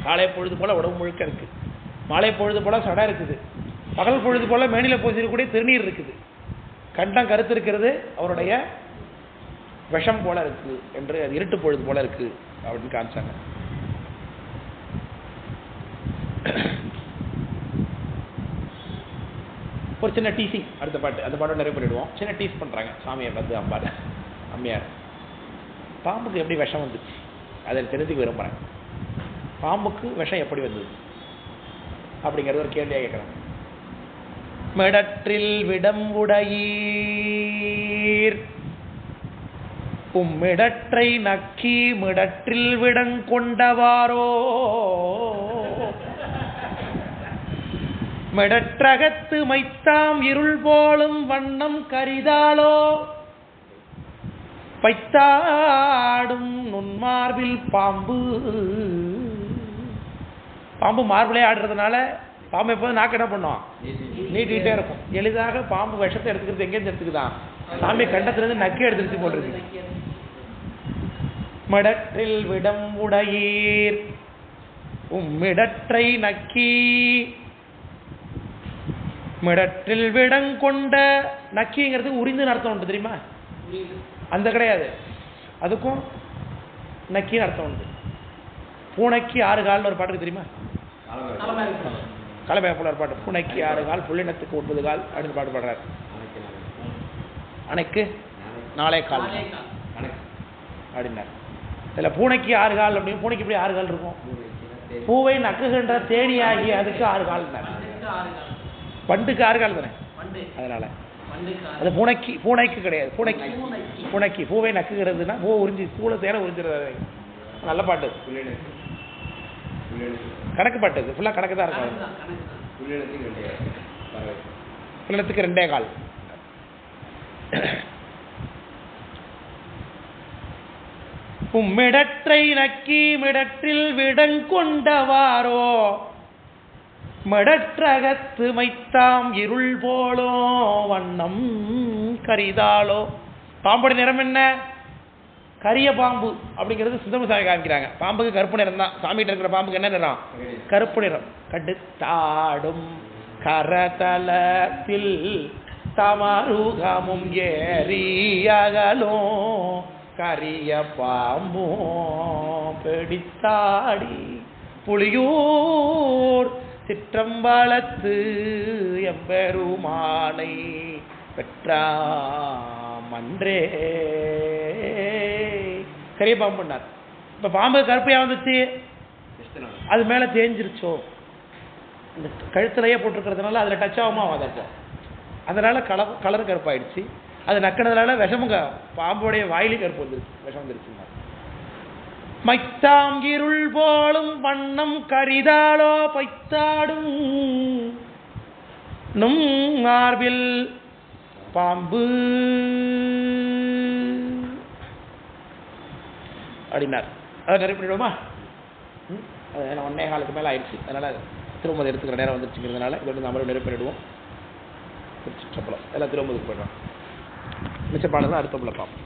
காலை பொழுது போல உடம்பு முழுக்க இருக்கு, மாலை பொழுது போல சடை இருக்குது, பகல் பொழுது போல மேனில பூசிருக்கக்கூடிய திருநீர் இருக்குது. கண்டம் கருத்து இருக்கிறது அவருடைய விஷம் போல இருக்கு என்று, அது இருட்டு பொழுது போல இருக்கு அப்படின்னு காமிச்சாங்க. ஒரு சின்ன டீசிங். அடுத்த பாட்டு, அந்த பாட்டு நிறைய பண்ணிடுவோம். சின்ன டீஸ் பண்றாங்க சாமியை பார்த்து. அம்மையார் பாம்புக்கு எப்படி விஷம் வந்துச்சு அதை தெரிஞ்சுக்க விரும்புறாங்க. பாம்புக்கு விஷம் எப்படி வந்தது அப்படிங்கிறது ஒரு கேள்வியாக கேட்குறாங்க. மிடற்றில் விடம் உடையீர் மிடற்றை நக்கி மிடற்றில் விடங் கொண்டவாரோ மிடற்றகத்து மைத்தாம் இருள் போலும் வண்ணம் கரிதாளோ பைத்தாடும் நுண்மார்பில் பாம்பு. பாம்பு மார்பிளே ஆடுறதுனால பாம்பு எப்போதும் நாக்கு என்ன பண்ணும், நீட்டிகிட்டே இருக்கும். எளிதாக பாம்பு விஷத்தை எடுத்துக்கிறது எங்கேருந்து எடுத்துக்குதான், சாமி கண்டத்திலிருந்து நக்கி எடுத்துக்கிட்டு போட்டுருக்கு. மிடற்றில் விடம் உடையீர் மிடற்றை நக்கி மிடற்றில் விடங் கொண்ட. நக்கிங்கிறதுக்கு உரிந்து அர்த்தம் உண்டு தெரியுமா? அந்த கிடையாது, அதுக்கும் நக்கின்னு அர்த்தம் உண்டு. பூனைக்கு 6 கால்னு ஒரு பாட்டுக்கு தெரியுமா? கலமை போல ஒரு பாட்டு. பூனைக்கு 6 கால் புள்ளினத்துக்கு 9 கால் அப்படின்னு பாட்டு பாடுறாரு. அணைக்கு 4 கால் அப்படின்னாரு. இதில் பூனைக்கு 6 கால் அப்படின்னு, பூனைக்கு இப்படி 6 கால் இருக்கும். பூவை நக்குகின்ற தேனி ஆகி அதுக்கு 6 கால்னார். பண்டுக்கு 6 கால் தானே, அதனால அது பூனைக்கு கிடையாது. பூனைக்கு பூவை நக்குகிறதுனா பூ உறிஞ்சி பூளை தேனை உறிஞ்சிடுறது. நல்ல பாட்டு, கணக்கு பாட்டு, இது ஃபுல்லாக கணக்கு தான் இருக்கும். புள்ளத்துக்கு 2 கால். மிடற்றை நக்கி மிடற்றில் விடங்கொண்டவாரோ மடற்றகத்து மைத்தாம் இருள் போலோ வண்ணம் கரிதாளோ. பாம்போட நிறம் என்ன? கரிய பாம்பு அப்படிங்கிறது சுந்தரம சாமி காமிக்கிறாங்க. பாம்புக்கு கருப்பு நிறம் தான். சாமிகிட்ட இருக்கிற பாம்புக்கு என்ன நிறம்? கருப்பு நிறம். கடுத்தாடும் கரதலத்தில் தமருகமும் ஏறியகலும் கரிய பாம்போ பிடித்தாடி புலியூர் சிற்றம்பலத்து எம்பெருமானை பெற்றாமன்றே. கரிய பாம்புன்னார். இப்போ பாம்பு கருப்பையா வந்துச்சு, அது மேலே தேஞ்சிருச்சோ, இந்த கழுத்துலையே போட்டிருக்கிறதுனால அதில் டச் ஆகுமா ஆகாதப்போ, அதனால கலர் கருப்பாயிடுச்சு. அது நக்கினதுனால விஷமுங்க பாம்போடைய வாயிலே கருப்பு வந்துருச்சு, விஷம் வந்துருச்சு. மைத்தாம் இருள் போலும் வண்ணம் கரிதாளோ பைத்தாடும் நும் மார்பில் பாம்பு அப்படின்னார். அதை நிறைய பண்ணிவிடுவோமா? அது 1.25 காலுக்கு மேலே ஆயிடுச்சு. அதனால் திரும்ப அதை எடுத்துக்கிற நேரம் வந்துருச்சுங்கிறதுனால இதோட நம்மளும் நிறைய பண்ணிவிடுவோம். திருச்சிற்றம்பலம் எல்லாம் திரும்பதுக்கு போய்டுவோம். மிச்ச பாடம் தான் அடுத்த பார்ப்போம்.